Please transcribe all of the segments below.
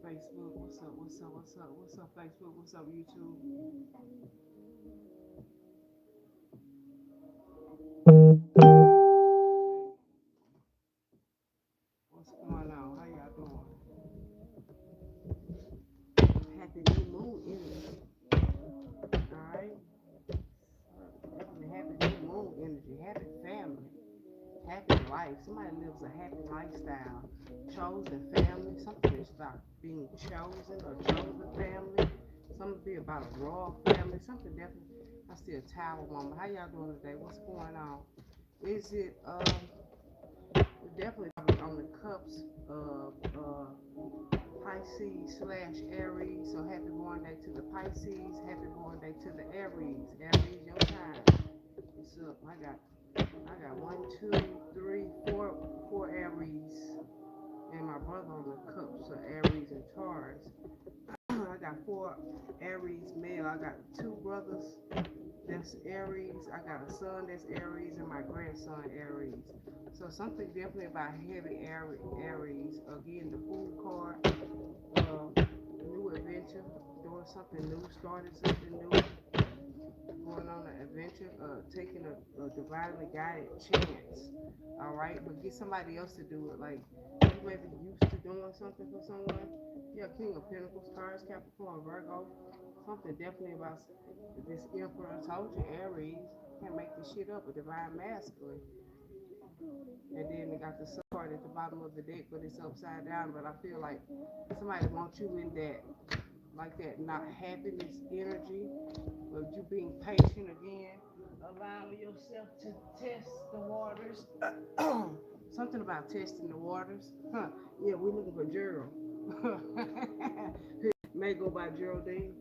Facebook? What's up? What's up? What's up? What's up, Facebook? What's up, YouTube? What's going on? How y'all doing? Happy new moon energy. Alright? Definitely happy new moon energy. Happy family. Happy life. Somebody lives a happy lifestyle. Chosen family. Something is about being chosen or chosen family. Something be about a royal family. Something definitely. I see a tower woman. How y'all doing today? What's going on? Is it definitely on the cups of Pisces slash Aries. So happy born day to the Pisces. Happy born day to the Aries. Aries, your time. What's up? I got one, two, three, four Aries, and my brother on the cups of Aries and Taurus. I got four Aries male. I got two brothers that's Aries. I got a son that's Aries and my grandson Aries. So something definitely about heavy Aries. Again, the food card, new adventure, doing something new, starting something new, going on an adventure, taking a divinely guided chance. All right, but get somebody else to do it. Like you may be used to doing something for someone. Yeah, King of Pentacles, Taurus, Capricorn, Virgo. Something definitely about this Emperor. I told you, Aries can't make this shit up. A divine masculine. And then they got the sun card at the bottom of the deck, but it's upside down. But I feel like somebody wants you in that, like that, not happiness energy, of you being patient again, allowing yourself to test the waters. Something about testing the waters. Huh? Yeah, we're looking for Gerald. May go by Geraldine.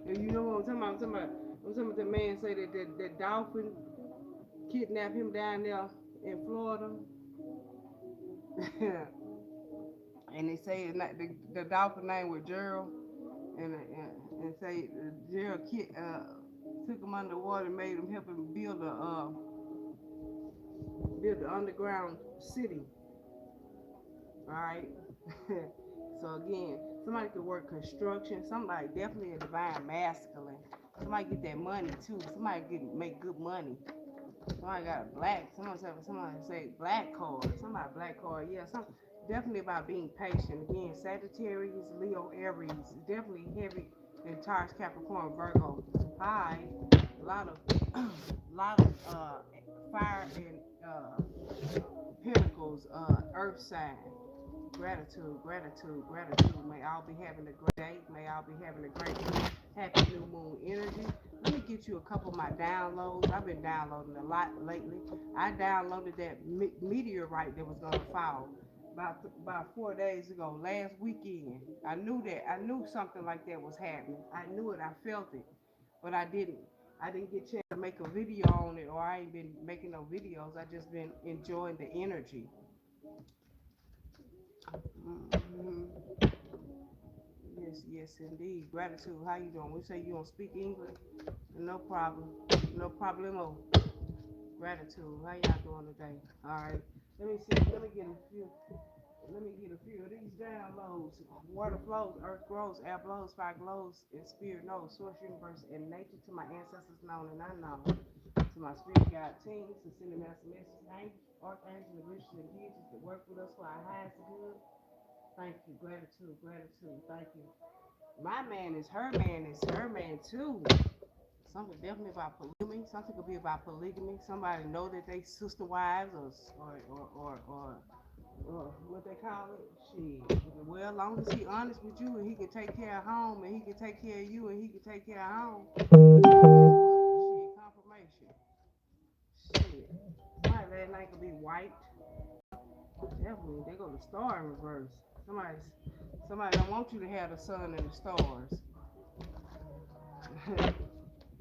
And you know what I'm talking about? I'm talking about the man say that dolphin kidnapped him down there in Florida. And they say the dolphin name was Gerald, and say Gerald took him underwater and made him help him build the underground city. All right. So again, somebody could work construction. Somebody definitely a divine masculine. Somebody get that money too. Somebody make good money. Somebody got a black. Somebody say black card. Somebody black card. Yeah, something definitely about being patient. Again, Sagittarius, Leo, Aries, definitely heavy in Taurus, Capricorn, Virgo. High, a lot of lot of fire and pentacles, earth sign. Gratitude, gratitude, gratitude. May all be having a great day. May all be having a great week. Happy new moon energy. Let me get you a couple of my downloads. I've been downloading a lot lately. I downloaded that meteorite that was going to fall about 4 days ago, last weekend. I knew that. I knew something like that was happening. I knew it. I felt it, but I didn't. I didn't get a chance to make a video on it, or I ain't been making no videos. I just been enjoying the energy. Mhm. Yes, yes, indeed. Gratitude. How you doing? We say you don't speak English. No problem. No problemo. Gratitude. How y'all doing today? All right. Let me see. Let me get a few. Let me get a few of these downloads. Water flows, earth grows, air blows, fire glows, and spirit knows. Source, universe, and nature to my ancestors known and unknown. To my spirit guide teams, to send a master message. Angels, archangels, and witches and deities that work with us for our highest good. Thank you. Gratitude. Gratitude. Thank you. My man is her man is her man too. Something definitely about polygamy. Something could be about polygamy. Somebody know that they sister wives or what they call it. Shit. Well, as long as he honest with you and he can take care of home and he can take care of you and he can take care of home. Shit, confirmation. Shit. My last night could be white. Definitely, they go to star in reverse. Somebody don't want you to have the sun and the stars.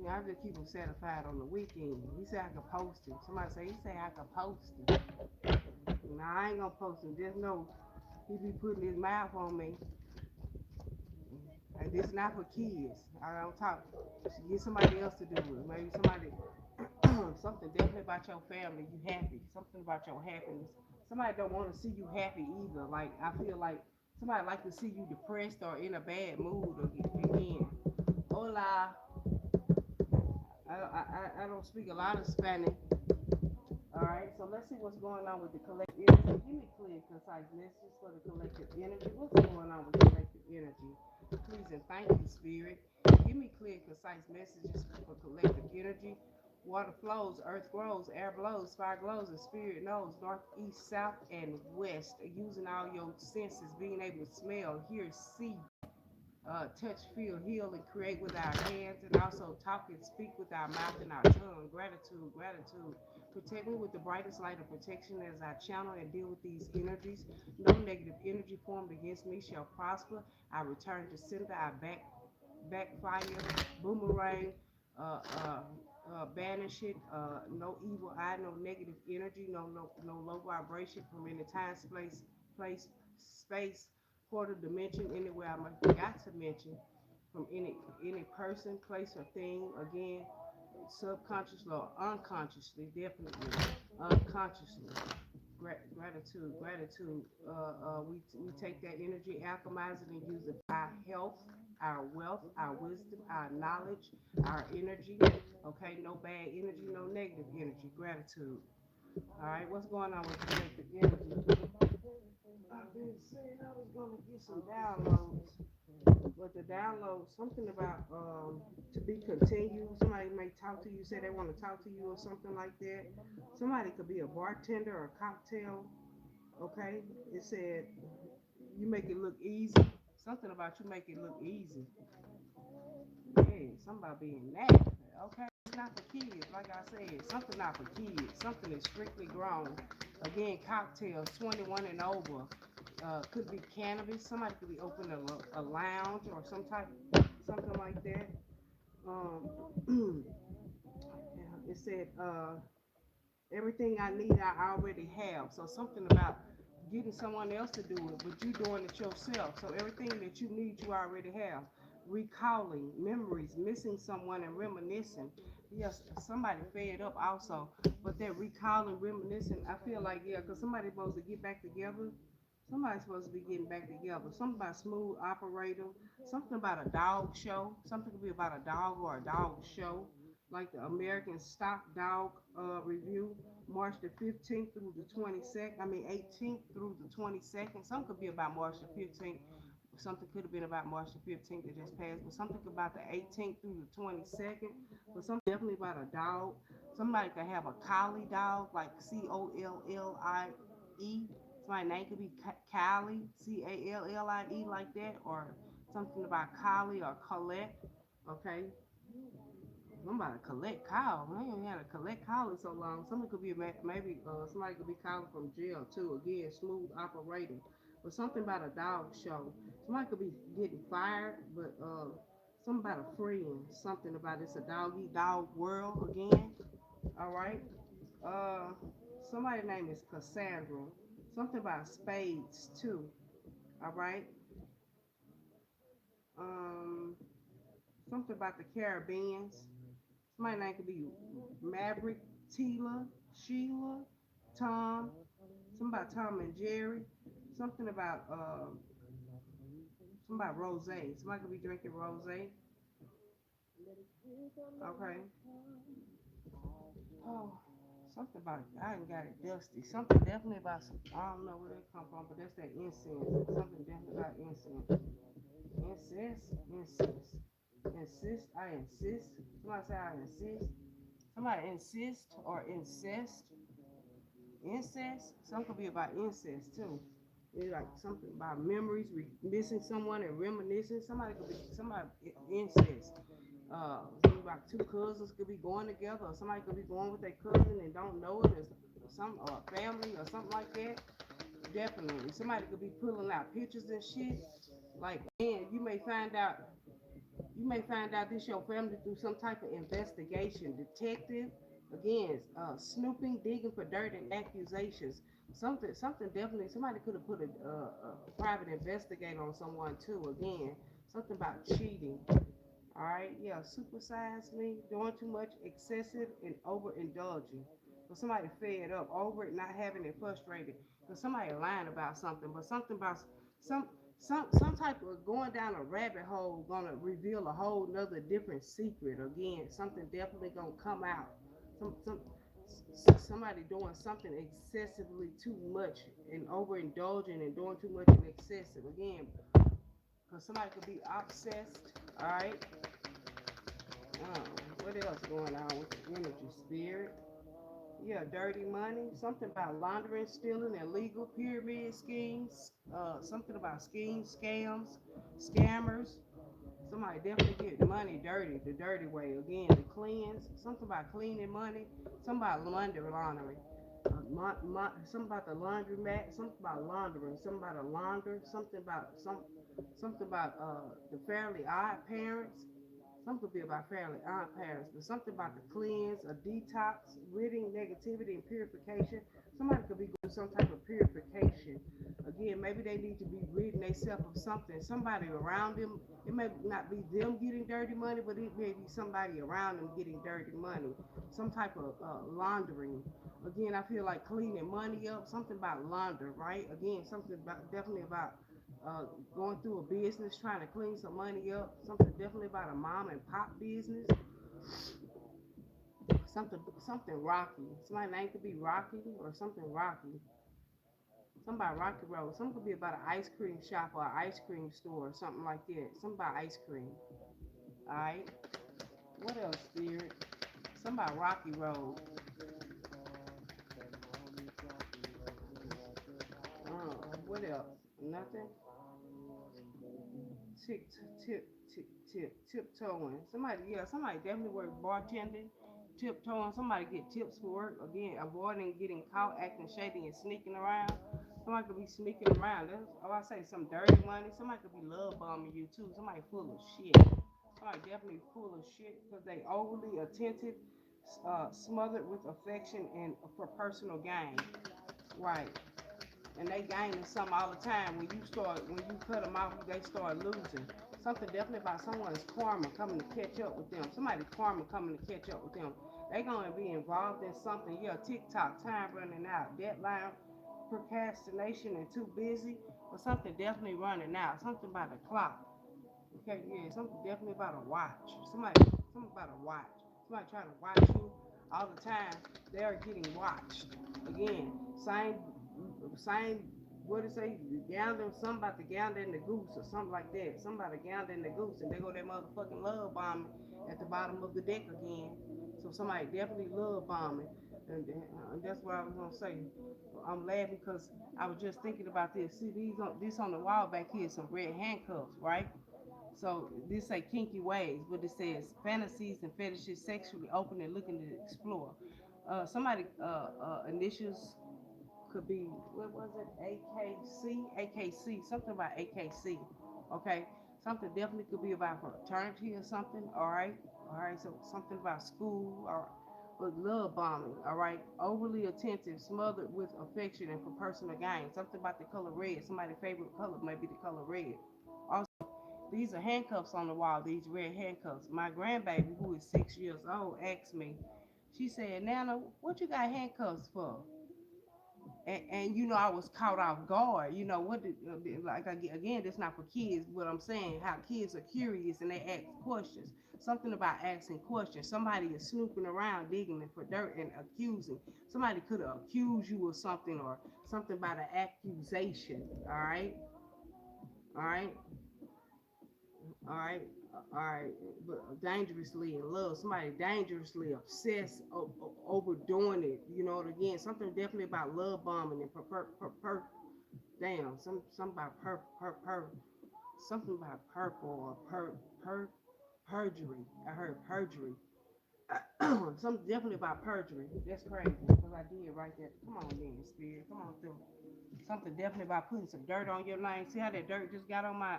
Yeah, I just keep them satisfied on the weekend. He said I could post it. Somebody say he say I could post it. Nah, I ain't gonna post it. Just know he be putting his mouth on me. And this is not for kids. I don't talk. Get somebody else to do it. Maybe somebody something definitely about your family, you happy. Something about your happiness. Somebody don't want to see you happy either. Like I feel like somebody like to see you depressed or in a bad mood again. Hola. I don't speak a lot of Spanish. All right, so let's see what's going on with the collective energy. Give me clear, concise messages for the collective energy. What's going on with collective energy? Please and thank you, Spirit. Give me clear, concise messages for collective energy. Water flows, earth grows, air blows, fire glows, and spirit knows north, east, south, and west. Using all your senses, being able to smell, hear, see, touch, feel, heal, and create with our hands, and also talk and speak with our mouth and our tongue. Gratitude, gratitude. Protect me with the brightest light of protection as I channel and deal with these energies. No negative energy formed against me shall prosper. I return to sender. I backfire, boomerang, uh, uh, banish it. No evil eye, no negative energy, no low vibration from any time, space, portal, dimension, anywhere I might forgot to mention, from any person, place, or thing. Again, subconsciously or unconsciously, definitely unconsciously. Gratitude, gratitude. We take that energy, alchemize it, and use it for our health, our wealth, our wisdom, our knowledge, our energy. Okay, no bad energy, no negative energy. Gratitude. All right, what's going on with collective energy? I've been saying I was gonna get some downloads, but the download something about to be continued. Somebody may talk to you, say they want to talk to you or something like that. Somebody could be a bartender or a cocktail. Okay, it said you make it look easy. Something about you make it look easy. Hey, something about being mad. Okay, it's not for kids. Like I said, something not for kids. Something is strictly grown. Again, cocktails, 21 and over. Could be cannabis. Somebody could be opening a lounge or something like that. Um, it said everything I need I already have. So something about getting someone else to do it, but you doing it yourself. So everything that you need you already have. Recalling memories, missing someone and reminiscing. Yes, somebody fed up also, but that recalling, reminiscing, I feel like yeah, because somebody's supposed to get back together. Somebody's supposed to be getting back together. Something about smooth operator. Something about a dog show. Something could be about a dog or a dog show, like the American Stock Dog Review, March the 15th through the 22nd. I mean 18th through the 22nd. Some could be about March the 15th. Something could have been about March the 15th that just passed, but something about the 18th through the 22nd. But something definitely about a dog. Somebody could have a collie dog, like Collie. Somebody's name could be Callie, Callie, like that, or something about Collie or Colette. Okay, I'm about to collect Kyle. I ain't had to collect Kyle in so long. Somebody could be maybe somebody could be calling from jail too. Again, smooth operating, but something about a dog show. Somebody could be getting fired, but something about a friend. Something about it's a dog eat dog world again. All right. Uh, Somebody's name is Cassandra. Something about spades too. All right. Um, Something about the Caribbeans. Somebody name could be Maverick, Tila, Sheila, Tom. Something about Tom and Jerry. Something about something about rose. Somebody could be drinking rose. Okay. Oh, something about I ain't got it dusty. Something definitely about some. I don't know where that come from, but that's that incense. Something definitely about incense. Insist. I insist. Somebody say I insist. Somebody insist or incest. Incest. Some could be about incest too. It's like something about memories, missing someone and reminiscing. Somebody could be somebody incest. Something about two cousins could be going together, or somebody could be going with their cousin and don't know it, or some or family or something like that. Definitely, somebody could be pulling out pictures and shit. Like, man, you may find out this your family through some type of investigation. Detective, again, snooping, digging for dirt and accusations. Something definitely. Somebody could have put a private investigator on someone too. Again, something about cheating. All right, yeah, supersize me, doing too much, excessive, and overindulging. But somebody fed up over it, not having it, frustrated. But somebody lying about something, but something about some some type of going down a rabbit hole gonna reveal a whole nother different secret. Again, something definitely gonna come out. Somebody doing something excessively too much and overindulging and doing too much and excessive. Again, because somebody could be obsessed. All right. What else going on with the energy spirit? Yeah, dirty money. Something about laundering, stealing, illegal pyramid schemes. Something about schemes, scams, scammers. Somebody definitely get money dirty, the dirty way. Again, the cleanse. Something about cleaning money. Something about laundering. Something about the laundromat. Something about laundering. Something about a launder. Something about the Fairly Odd Parents. Some could be about Fairly Odd Parents, but something about the cleanse, a detox, ridding negativity and purification. Somebody could be going through some type of purification. Again, maybe they need to be ridding themselves of something. Somebody around them. It may not be them getting dirty money, but it may be somebody around them getting dirty money. Some type of laundering. Again, I feel like cleaning money up. Something about launder, right? Again, something about definitely about uh, going through a business, trying to clean some money up. Something definitely about a mom and pop business. Something rocky. Somebody's name could be Rocky or something rocky. Somebody Rocky Road. Some could be about an ice cream shop or an ice cream store or something like that. Something about ice cream. All right. What else, Spirit? Something about Rocky Road. What else? Nothing. Tip, tip, tiptoeing. Somebody definitely work bartending, tiptoeing. Somebody get tips for work. Again, avoiding getting caught acting shady and sneaking around. Somebody could be sneaking around. That's, oh, I say some dirty money. Somebody could be love bombing you too. Somebody full of shit. Somebody definitely full of shit because they overly attentive, smothered with affection and for personal gain. Right, and they gaining something all the time. When you cut them off, they start losing. Something definitely about someone's karma coming to catch up with them. Somebody's karma coming to catch up with them. They gonna be involved in something. Yeah, TikTok, time running out, deadline, procrastination, and too busy. But something definitely running out. Something about the clock. Okay, yeah, something definitely about a watch. Something about a watch. Somebody trying to watch you all the time. They're getting watched. Again, same. What it say? Gander, something about the gander and the goose or something like that. Somebody gander and the goose, and they go that motherfucking love bombing at the bottom of the deck again. So somebody definitely love bombing, and that's what I was gonna say. I'm laughing because I was just thinking about this. See this on the wall back here, some red handcuffs, right? So this say kinky ways, but it says fantasies and fetishes sexually open and looking to explore. Somebody initials could be what was it? AKC, AKC, something about AKC. Okay, something definitely could be about fraternity or something. All right. So something about school or with love bombing. All right, overly attentive, smothered with affection and for personal gain. Something about the color red. Somebody's favorite color may be the color red. Also, these are handcuffs on the wall. These red handcuffs. My grandbaby, who is 6 years old, asked me. She said, "Nana, what you got handcuffs for?" And I was caught off guard. What did, like again, that's not for kids, but I'm saying how kids are curious and they ask questions. Something about asking questions. Somebody is snooping around digging for dirt and accusing. Somebody could accuse you of something or something about an accusation. All right, all right, all right, but dangerously in love. Somebody dangerously obsessed, overdoing it. Again, something definitely about love bombing and damn, some about something about purple or perjury. I heard perjury. Something definitely about perjury. That's crazy because I did write that. Come on, then, spirit. Come on through. Something definitely about putting some dirt on your name. See how that dirt just got on my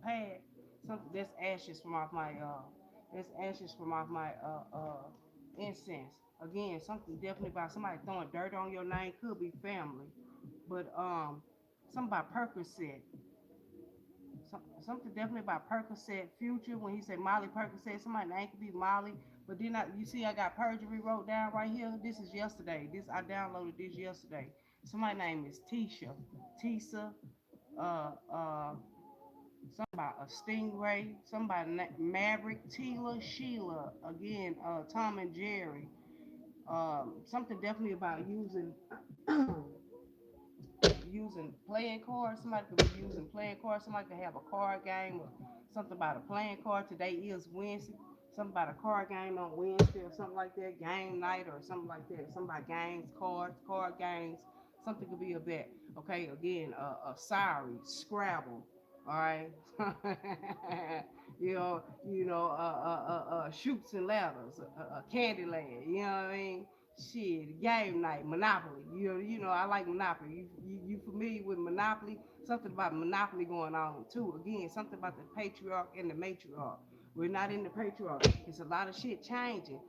pad? Something that's ashes from off my incense. Again, something definitely about somebody throwing dirt on your name. Could be family, but something about Percocet. something definitely about Percocet Future. When he said Molly Percocet, somebody name could be Molly. But then you see I got perjury wrote down right here. This is yesterday. This I downloaded this yesterday. Somebody's name is Tisa, uh, something about a stingray, somebody Maverick, Tila, Sheila, again, Tom and Jerry. Something definitely about using using playing cards. Somebody could be using playing cards. Somebody could have a card game or something about a playing card. Today is Wednesday. Something about a card game on Wednesday or something like that. Game night or something like that. Something about games, cards, card games. Something could be of that. Okay, again, sorry, Scrabble. All right, shoots and ladders, Candyland. You know what I mean? Shit, game night, Monopoly. I like Monopoly. You familiar with Monopoly? Something about Monopoly going on too. Again, something about the patriarch and the matriarch. We're not in the patriarch. It's a lot of shit changing,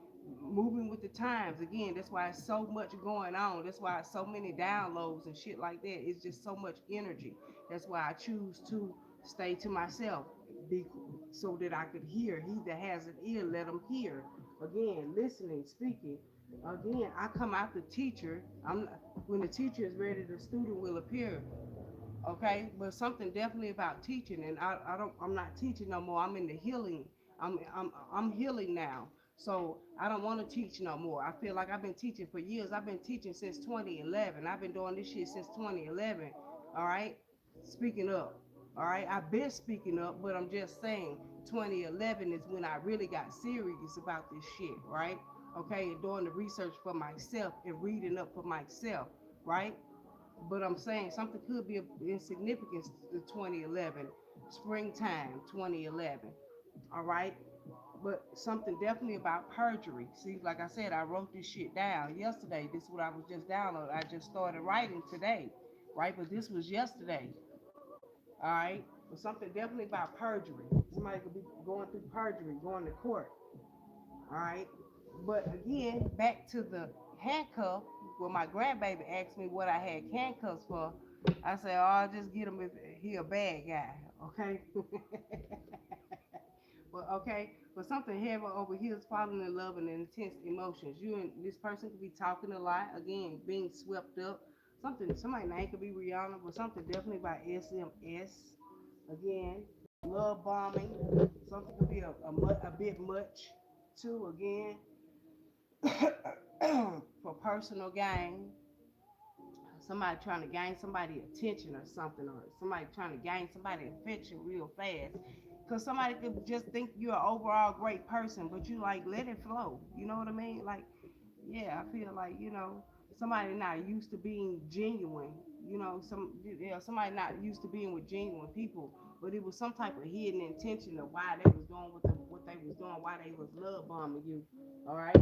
moving with the times. Again, that's why it's so much going on. That's why it's so many downloads and shit like that. It's just so much energy. That's why I choose to stay to myself, be, so that I could hear. He that has an ear, let him hear. Again, listening, speaking. Again, I come out the teacher. When the teacher is ready, the student will appear. Okay, but something definitely about teaching, and I'm not teaching no more. I'm in the healing. I'm healing now. So I don't want to teach no more. I feel like I've been teaching for years. I've been teaching since 2011. I've been doing this shit since 2011. All right, speaking up. All right, I've been speaking up, but I'm just saying 2011 is when I really got serious about this shit. Right? Okay, and doing the research for myself and reading up for myself. Right? But I'm saying something could be in significance to 2011, springtime 2011. All right, but something definitely about perjury. See, like I said, I wrote this shit down yesterday. This is what I was just downloading. I just started writing today, right? But this was yesterday. All right, but something definitely about perjury. Somebody could be going through perjury, going to court. All right, but again, back to the handcuff. When my grandbaby asked me what I had handcuffs for, I said, "Oh, I'll just get him if he a bad guy." Okay. But something heavy over here is falling in love and intense emotions. You and this person could be talking a lot. Again, being swept up. Somebody name could be Rihanna, but something definitely about SMS. Again, love bombing. Something could be a bit much too. Again, for personal gain. Somebody trying to gain somebody attention or something, or somebody trying to gain somebody affection real fast. Because somebody could just think you're an overall great person, but you like let it flow. You know what I mean? Like, yeah, I feel like somebody not used to being genuine. Somebody not used to being with genuine people, but it was some type of hidden intention of why they was doing what they was doing, why they was love bombing you. All right.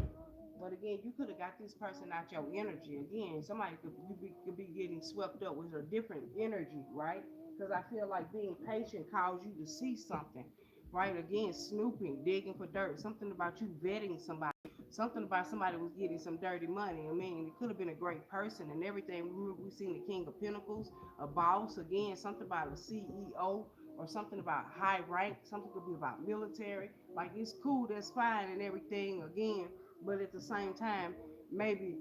But again, you could have got this person out your energy. Again, somebody could be getting swept up with a different energy, right? Because I feel like being patient calls you to see something, right? Again, snooping, digging for dirt, something about you vetting somebody, something about somebody was getting some dirty money. I mean, it could have been a great person and everything. We seen the King of Pentacles, a boss, again, something about a CEO or something about high rank, something could be about military. Like it's cool, that's fine and everything again, but at the same time, maybe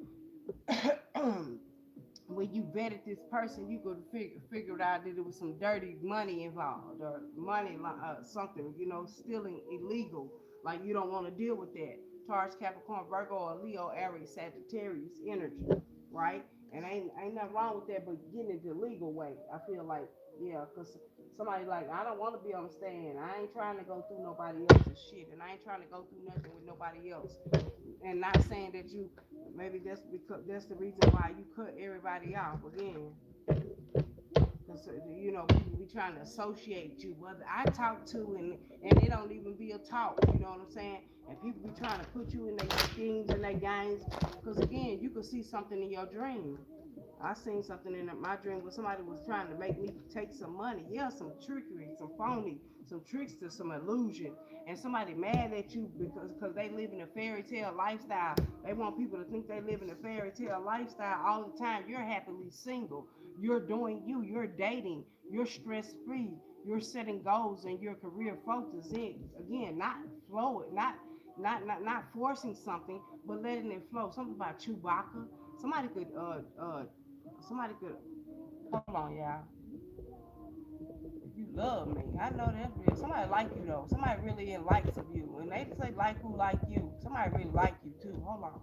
when you vetted this person, you could figure out that it was some dirty money involved or money, something, stealing illegal. Like you don't want to deal with that. Taurus, Capricorn, Virgo, or Leo, Aries, Sagittarius energy, right? And ain't nothing wrong with that, but getting it the legal way. I feel like, yeah, because somebody like, I don't want to be on the stand. I ain't trying to go through nobody else's shit, and I ain't trying to go through nothing with nobody else. And not saying that maybe that's because that's the reason why you cut everybody off again. Because people be trying to associate you. Whether I talk to and it don't even be a talk. You know what I'm saying? And people be trying to put you in their schemes and their games. Because again, you could see something in your dream. I seen something in my dream where somebody was trying to make me take some money. Yeah, some trickery, some phony, some trickster, some illusion. And somebody mad at you because they live in a fairy tale lifestyle. They want people to think they live in a fairy tale lifestyle all the time. You're happily single. You're doing you. You're dating. You're stress free. you're setting goals and your career focus in. Again, not flow it, not forcing something, but letting it flow. Something about Chewbacca. Somebody could somebody could hold on, y'all. You love me. I know that's real. Somebody like you though. Somebody really in likes of you. And they say like who like you. Somebody really like you too. Hold on.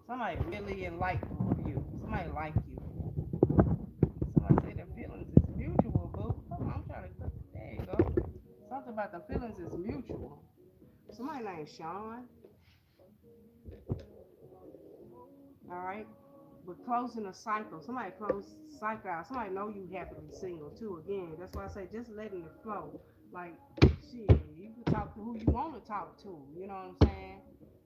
Somebody really in like of you. Somebody like you. Somebody say the feelings is mutual, boo. Hold on, I'm trying to. There you go. Something about the feelings is mutual. Somebody named Sean. All right. But closing a cycle. Somebody close cycle out. Somebody know you happily single too. Again, that's why I say just letting it flow. Like shit, you can talk to who you want to talk to. You know what I'm saying?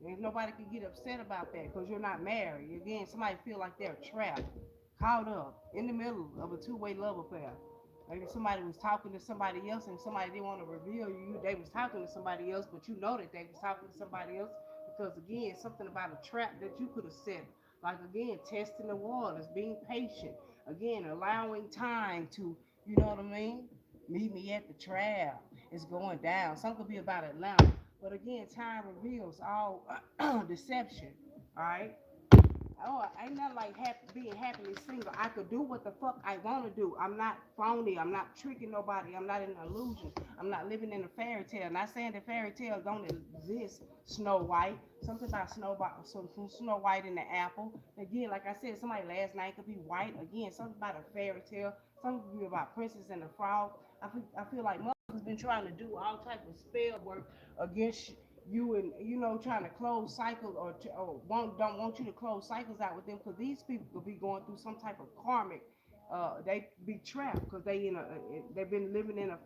And nobody can get upset about that because you're not married. Again, somebody feel like they're trapped, caught up in the middle of a two-way love affair. Maybe somebody was talking to somebody else and somebody didn't want to reveal you. They was talking to somebody else, but you know that they was talking to somebody else because again, something about a trap that you could have set. Like again, testing the waters, being patient. Again, allowing time to, you know what I mean? Meet me at the trap. It's going down. Some could be about Atlanta. But again, time reveals all deception. All right. Oh, ain't nothing like being happily single. I could do what the fuck I want to do. I'm not phony. I'm not tricking nobody. I'm not in an illusion. I'm not living in a fairy tale. Not saying that fairy tales don't exist. Snow White. Something about some Snow White in the apple. Again, like I said, somebody last night could be white. Again, something about a fairy tale. Something could be about Princess and the Frog. I feel like motherfuckers been trying to do all type of spell work against you and trying to close cycles or don't want you to close cycles out with them because these people could be going through some type of karmic they be trapped because they've been living in a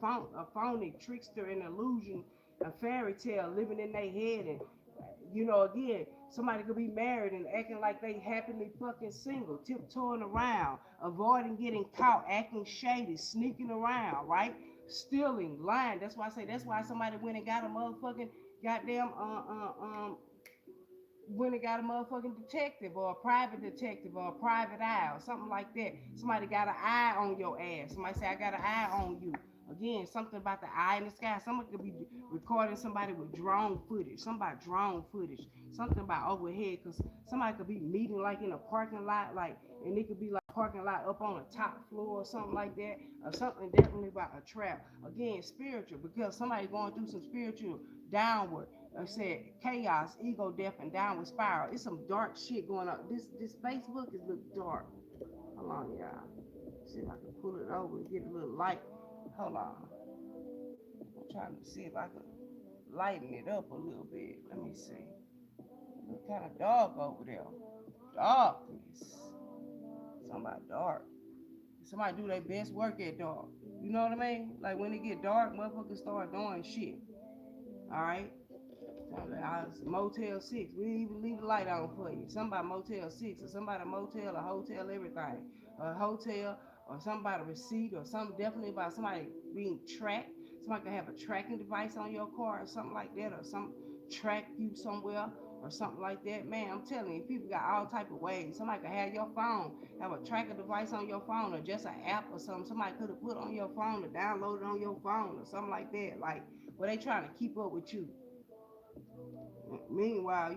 phony trickster and illusion, a fairy tale living in their head. And again, somebody could be married and acting like they happily fucking single, tiptoeing around, avoiding getting caught, acting shady, sneaking around, right? Stealing, lying. That's why somebody went and got a motherfucking goddamn went and got a motherfucking detective or a private detective or a private eye or something like that. Somebody got an eye on your ass. Somebody say, I got an eye on you. Again, something about the eye in the sky. Somebody could be recording somebody with drone footage. Somebody drone footage. Something about overhead because somebody could be meeting like in a parking lot, like, and it could be like parking lot up on the top floor or something like that, or something definitely about a trap. Again, spiritual because somebody going through some spiritual downward. I said chaos, ego, death, and downward spiral. It's some dark shit going on. This Facebook is look dark. Hold on, y'all. See if I can pull it over and get a little light. Hold on. I'm trying to see if I can lighten it up a little bit. Let me see. Look kind of dark over there. Darkness. Somebody dark. Somebody do their best work at dark. You know what I mean? Like when it get dark, motherfuckers start doing shit. All right. Motel 6. We didn't even leave the light on for you. Somebody Motel 6 or somebody motel, a hotel, everything. A hotel or somebody receipt or something definitely about somebody being tracked. Somebody can have a tracking device on your car or something like that or some track you somewhere or something like that. Man, I'm telling you, people got all type of ways. Somebody can have your phone, have a tracker device on your phone or just an app or something. Somebody could have put on your phone or download it on your phone or something like that. Like, well, they trying to keep up with you. Meanwhile,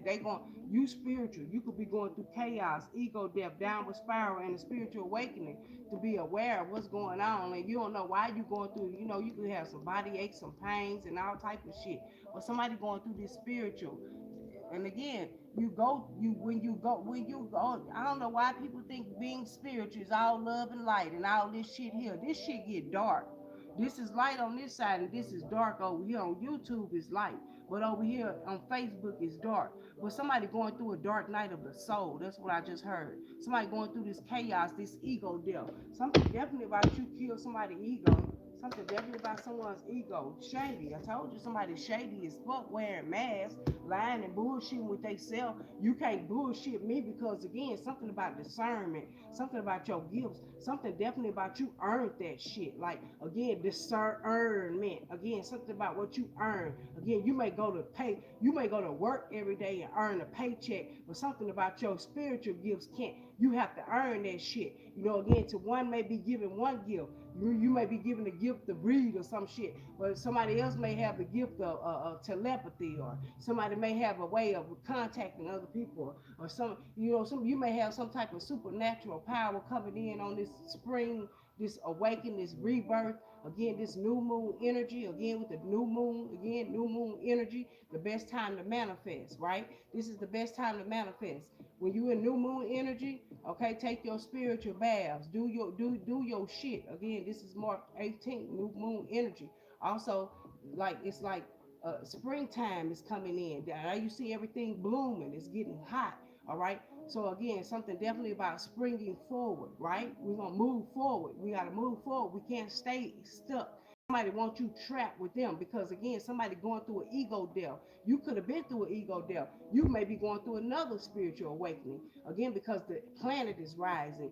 they going you spiritual. You could be going through chaos, ego death, downward spiral, and a spiritual awakening to be aware of what's going on, and you don't know why you going through. You could have some body aches, some pains, and all type of shit. Or somebody going through this spiritual. And again, when you go. I don't know why people think being spiritual is all love and light and all this shit here. This shit get dark. This is light on this side and this is dark over here. On YouTube is light, but over here on Facebook is dark. But somebody going through a dark night of the soul. That's what I just heard. Somebody going through this chaos, this ego death. Something definitely about you kill somebody's ego. Something definitely about someone's ego. Shady. I told you somebody shady as fuck wearing masks, lying and bullshitting with they self. You can't bullshit me because again, something about discernment, something about your gifts, something definitely about you earned that shit. Like again, discernment. Again, something about what you earn. Again, you may go to work every day and earn a paycheck, but something about your spiritual gifts can't. You have to earn that shit. Again, to one may be given one gift, You may be given the gift to read or some shit, but somebody else may have the gift of telepathy, or somebody may have a way of contacting other people, or some you may have some type of supernatural power coming in on this spring, this awakening, this rebirth. Again, this new moon energy, again with the new moon, again, new moon energy, the best time to manifest, right? This is the best time to manifest. When you in new moon energy, okay, take your spiritual baths, do your shit. Again, this is March 18th, new moon energy. Also, like it's like springtime is coming in. Now you see everything blooming, it's getting hot. All right. So again, something definitely about springing forward, right? We're gonna move forward. We gotta move forward. We can't stay stuck. Somebody wants you trapped with them because again, somebody going through an ego death. You could have been through an ego death. You may be going through another spiritual awakening again because the planet is rising.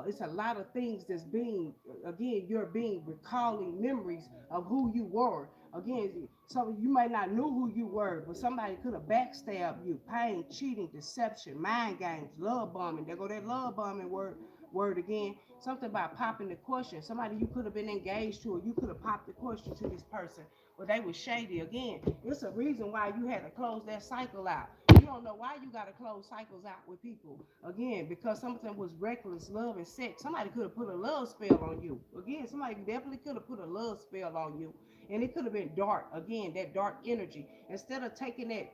It's a lot of things that's being again. You're being recalling memories of who you were. Again, so you might not know who you were, but somebody could have backstabbed you. Pain, cheating, deception, mind games, love bombing. There go that love bombing word again. Something about popping the question. Somebody you could have been engaged to, or you could have popped the question to this person, but they was shady again. It's a reason why you had to close that cycle out. You don't know why you got to close cycles out with people again because something was reckless love and sex. Somebody could have put a love spell on you. Again, somebody definitely could have put a love spell on you, and it could have been dark. Again, that dark energy. Instead of taking that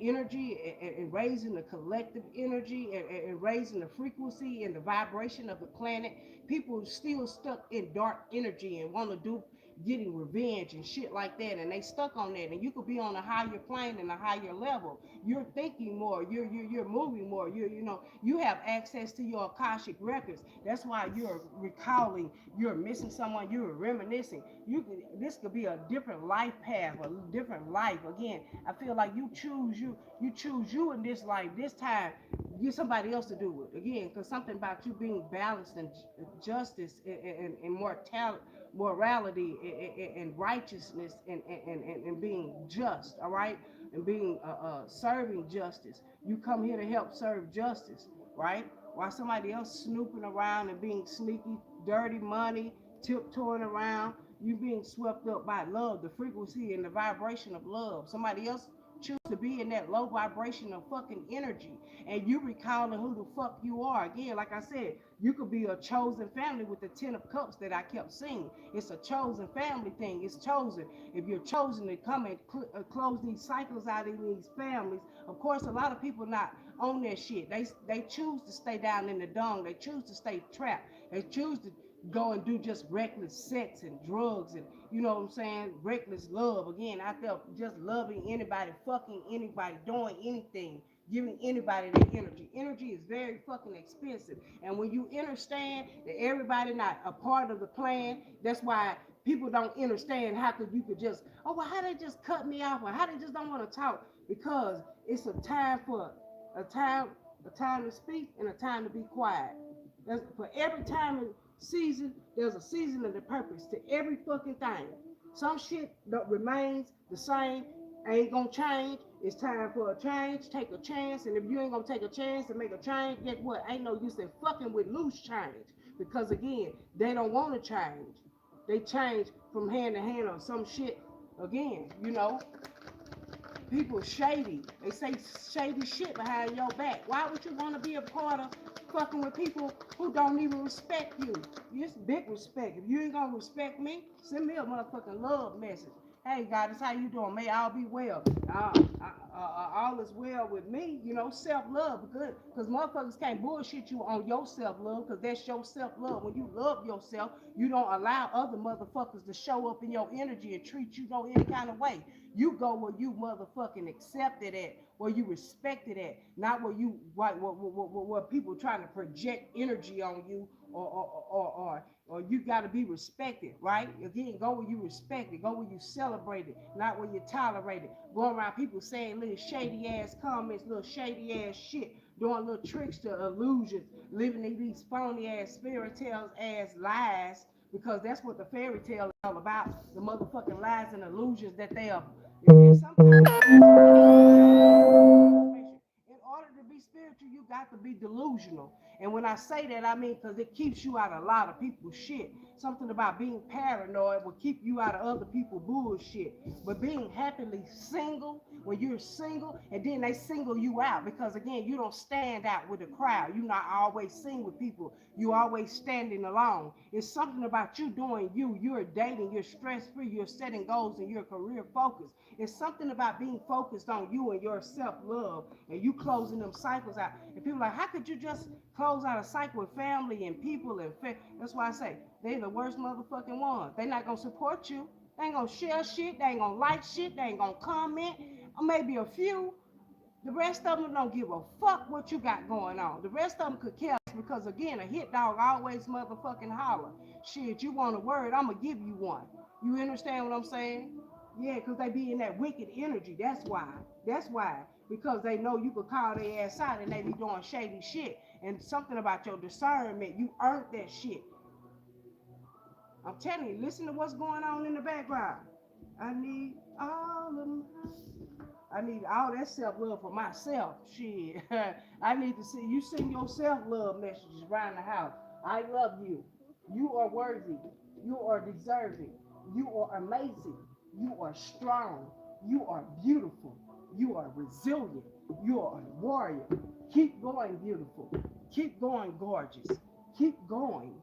energy and raising the collective energy and raising the frequency and the vibration of the planet, people still stuck in dark energy and want to do getting revenge and shit like that, and they stuck on that. And you could be on a higher plane and a higher level. You're thinking more, you're moving more, you have access to your akashic records. That's why you're recalling, you're missing someone, you're reminiscing. This could be a different life path, a different life. Again, I feel like you in this life. This time get somebody else to do it again, because something about you being balanced and justice and morality and righteousness and being just, all right, and being serving justice. You come here to help serve justice, right? While somebody else snooping around and being sneaky, dirty money, tiptoeing around, you being swept up by love, the frequency and the vibration of love. Somebody else choose to be in that low vibration of fucking energy, and you recalling who the fuck you are. Again, like I said, you could be a chosen family with the 10 of cups that I kept seeing. It's a chosen family thing. It's chosen. If you're chosen to come and close these cycles out in these families, of course, a lot of people not on that shit. They choose to stay down in the dung. They choose to stay trapped. They choose to go and do just reckless sex and drugs and what I'm saying, reckless love. Again, I felt just loving anybody, fucking anybody, doing anything, giving anybody that energy. Energy is very fucking expensive. And when you understand that everybody not a part of the plan, that's why people don't understand how you could just, oh well, how they just cut me off, or how they just don't want to talk. Because it's a time a time a time to speak and a time to be quiet. That's for every time and season, there's a season and a purpose to every fucking thing. Some shit that remains the same, ain't gonna change. It's time for a change. Take a chance, and if you ain't gonna take a chance and make a change, guess what? Ain't no use in fucking with loose change, because again, they don't want to change. They change from hand to hand on some shit. Again, people shady. They say shady shit behind your back. Why would you want to be a part of fucking with people who don't even respect you? It's big respect. If you ain't gonna respect me, send me a motherfucking love message. Hey guys, how you doing? May all be well. All is well with me. Self-love, good. Because motherfuckers can't bullshit you on your self-love, because that's your self-love. When you love yourself, you don't allow other motherfuckers to show up in your energy and treat you no any kind of way. You go where you motherfucking accepted at, where you respected at, not where you where people trying to project energy on you, or you got to be respected, right? Again, go where you respect it, go where you celebrate it, not where you tolerate it. Going around people saying little shady ass comments, little shady ass shit, doing little tricks to illusions, living in these phony ass fairy tales ass lies, because that's what the fairy tale is all about, the motherfucking lies and illusions that they are. And sometimes, in order to be spiritual, you got to be delusional. And when I say that, I mean because it keeps you out of a lot of people's shit. Something about being paranoid will keep you out of other people's bullshit. But being happily single, when you're single, and then they single you out because again, you don't stand out with the crowd. You're not always seen with people. You always standing alone. It's something about you doing you. You're dating. You're stress free. You're setting goals and you're career focused. It's something about being focused on you and your self love and you closing them cycles out. And people are like, how could you just close out a cycle with family and people and that's why I say they the worst motherfucking ones. They not gonna support you. They ain't gonna share shit. They ain't gonna like shit. They ain't gonna comment. Or maybe a few. The rest of them don't give a fuck what you got going on. The rest of them could care because again, a hit dog always motherfucking holler. Shit, you want a word? I'ma give you one. You understand what I'm saying? Yeah, because they be in that wicked energy. That's why. That's why. Because they know you could call their ass out and they be doing shady shit. And something about your discernment, you earned that shit. I'm telling you, listen to what's going on in the background. I need all of my I need all that self-love for myself. Shit. I need to see you send your self-love messages around the house. I love you. You are worthy. You are deserving. You are amazing. You are strong. You are beautiful. You are resilient. You are a warrior. Keep going, beautiful. Keep going, gorgeous. Keep going.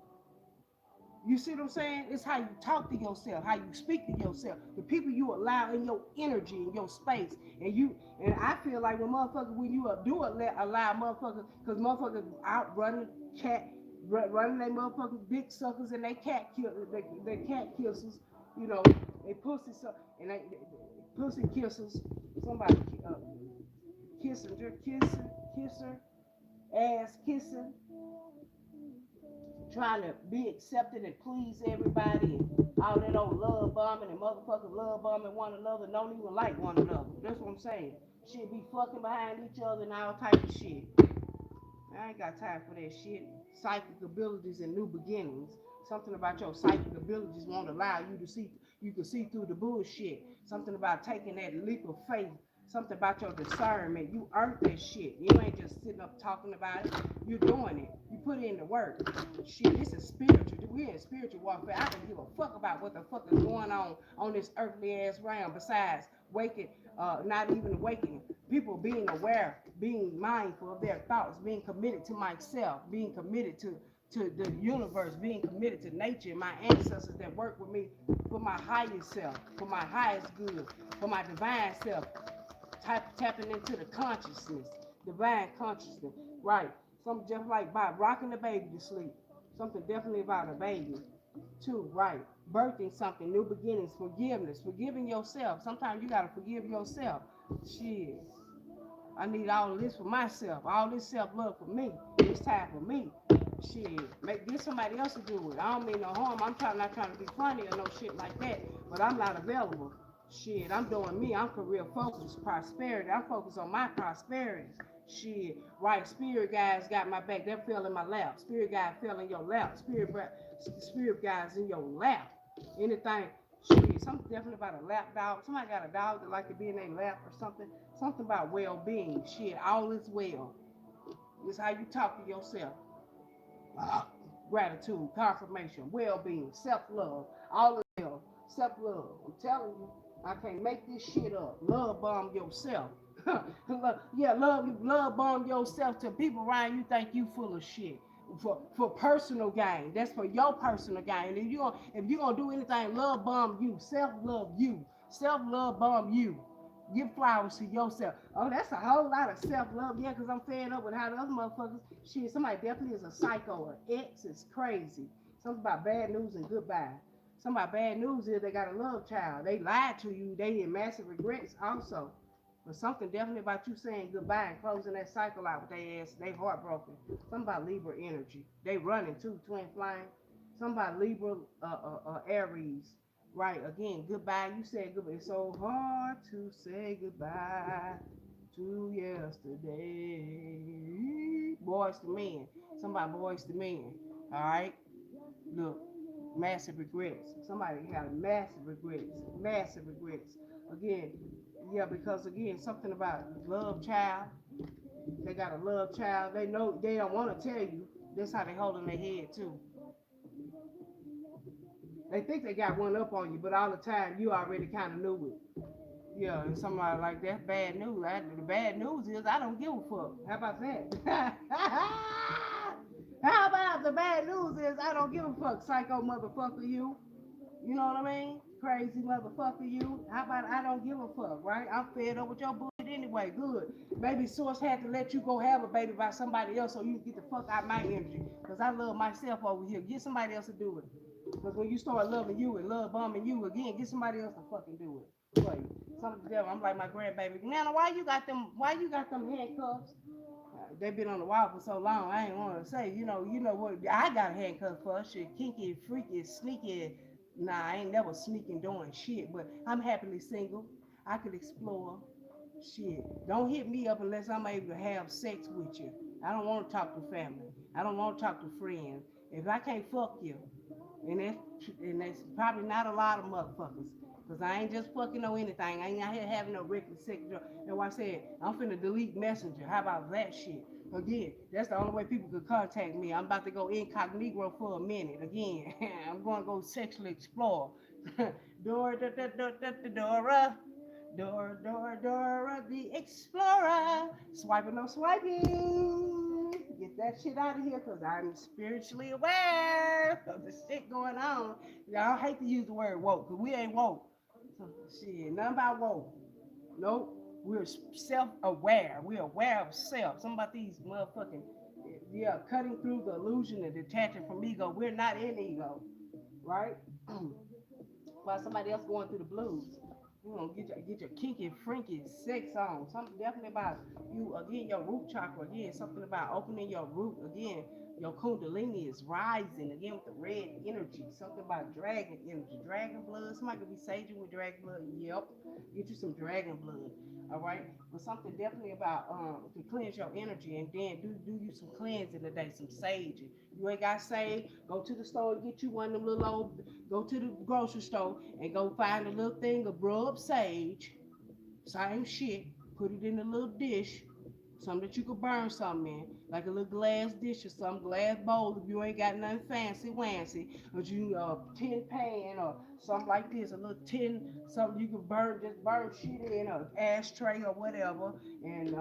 You see what I'm saying? It's how you talk to yourself, how you speak to yourself, the people you allow in your energy, in your space. And I feel like when you do allow motherfuckers, because motherfuckers out running running they motherfucking dick suckers and they cat kissers, you know, they pussy and they pussy kissers, somebody kisser, ass kissing, trying to be accepted and please everybody and all that old love bombing and motherfuckers love bombing one another, don't even like one another. That's what I'm saying. Shit be fucking behind each other and all type of shit. I ain't got time for that shit. Psychic abilities and new beginnings. Something about your psychic abilities won't allow you to see, you can see through the bullshit. Something about taking that leap of faith. Something about your discernment. You earned that shit. You ain't just sitting up talking about it. You're doing it. You put in the work. Shit, this is spiritual. We're in spiritual warfare. I don't give a fuck about what the fuck is going on this earthly ass realm besides waking, not even awakening. People being aware, being mindful of their thoughts, being committed to myself, being committed to the universe, being committed to nature, my ancestors that work with me for my highest self, for my highest good, for my divine self. Tapping into the consciousness, divine consciousness, right? Something just like by rocking the baby to sleep. Something definitely about a baby, too, right? Birthing something, new beginnings, forgiveness, forgiving yourself. Sometimes you gotta forgive yourself. Shit, I need all of this for myself, all this self-love for me. It's time for me. Shit, get somebody else to do it. I don't mean no harm. I'm not trying to be funny or no shit like that, but I'm not available. Shit, I'm doing me. I'm career focused, prosperity. I'm focused on my prosperity. Shit, right? Spirit guys got my back. They fell in my lap. Spirit guy fell in your lap. Spirit guys in your lap. Anything. Shit, something definitely about a lap dog. Somebody got a dog that like to be in their lap or something. Something about well-being. Shit, all is well. It's how you talk to yourself. Gratitude, confirmation, well-being, self-love, all is well. Self-love. I'm telling you. I can't make this shit up. Love bomb yourself. Yeah, love bomb yourself to people around you think you full of shit. For personal gain. That's for your personal gain. If you gonna do anything, love bomb you. Self-love you. Self-love bomb you. Give flowers to yourself. Oh, that's a whole lot of self-love. Yeah, because I'm fed up with how the other motherfuckers, shit, somebody definitely is a psycho. An ex is crazy. Something about bad news and goodbye. Some of my bad news is they got a love child. They lied to you. They had massive regrets also. But something definitely about you saying goodbye and closing that cycle out with their ass. They heartbroken. Something about Libra energy. They running too, twin flame. Something about Libra, Aries. Right, again, goodbye. You said goodbye. It's so hard to say goodbye to yesterday. Boys to men. Somebody boys to men. All right? Look. Massive regrets. Somebody had massive regrets. Massive regrets. Again, yeah, because again, something about love child. They got a love child. They know they don't want to tell you. That's how they hold in their head too. They think they got one up on you, but all the time you already kind of knew it. Yeah, and somebody like that's bad news. The bad news is I don't give a fuck. How about that? How about the bad news is I don't give a fuck, psycho motherfucker you. You know what I mean? Crazy motherfucker you. How about I don't give a fuck, right? I'm fed up with your bullshit anyway. Good. Maybe Source had to let you go have a baby by somebody else so you can get the fuck out my energy. Because I love myself over here. Get somebody else to do it. Because when you start loving you and love bombing you again, get somebody else to fucking do it. Wait. Something the devil. I'm like my grandbaby. Nana, why you got them handcuffs? They been on the wall for so long. I ain't want to say, you know what? I got handcuffs for shit, kinky, freaky, sneaky. Nah, I ain't never sneaking doing shit. But I'm happily single. I could explore. Shit, don't hit me up unless I'm able to have sex with you. I don't want to talk to family. I don't want to talk to friends. If I can't fuck you, and that's probably not a lot of motherfuckers. Cause I ain't just fucking no anything. I ain't out here having no reckless sex. That's why I said I'm finna delete Messenger. How about that shit? Again, that's the only way people could contact me. I'm about to go incognito for a minute. Again, I'm going to go sexually explore. Dora, Dora, Dora, the explorer. Swiping, no swiping. Get that shit out of here because I'm spiritually aware of the shit going on. Y'all hate to use the word woke because we ain't woke. So, shit, nothing about woke. Nope. We're self-aware. We're aware of self. Some about these motherfucking, yeah, cutting through the illusion and detaching from ego. We're not in ego, right? While somebody else going through the blues. You know, get your kinky, freaky sex on. Something definitely about you again, your root chakra again. Something about opening your root again. Your kundalini is rising again with the red energy. Something about dragon energy, dragon blood. Somebody could be saging with dragon blood. Yep, get you some dragon blood. All right, but something definitely about to cleanse your energy and then do you some cleansing today, some sage. You ain't got sage, go to the store and get you one of them little old. Go to the grocery store and go find a little thing of rub sage. Same shit. Put it in a little dish. Something that you could burn something in. Like a little glass dish or some glass bowl if you ain't got nothing fancy wancy. Or you tin pan or something like this. A little tin, something you can burn, just burn shit in, or ashtray or whatever. And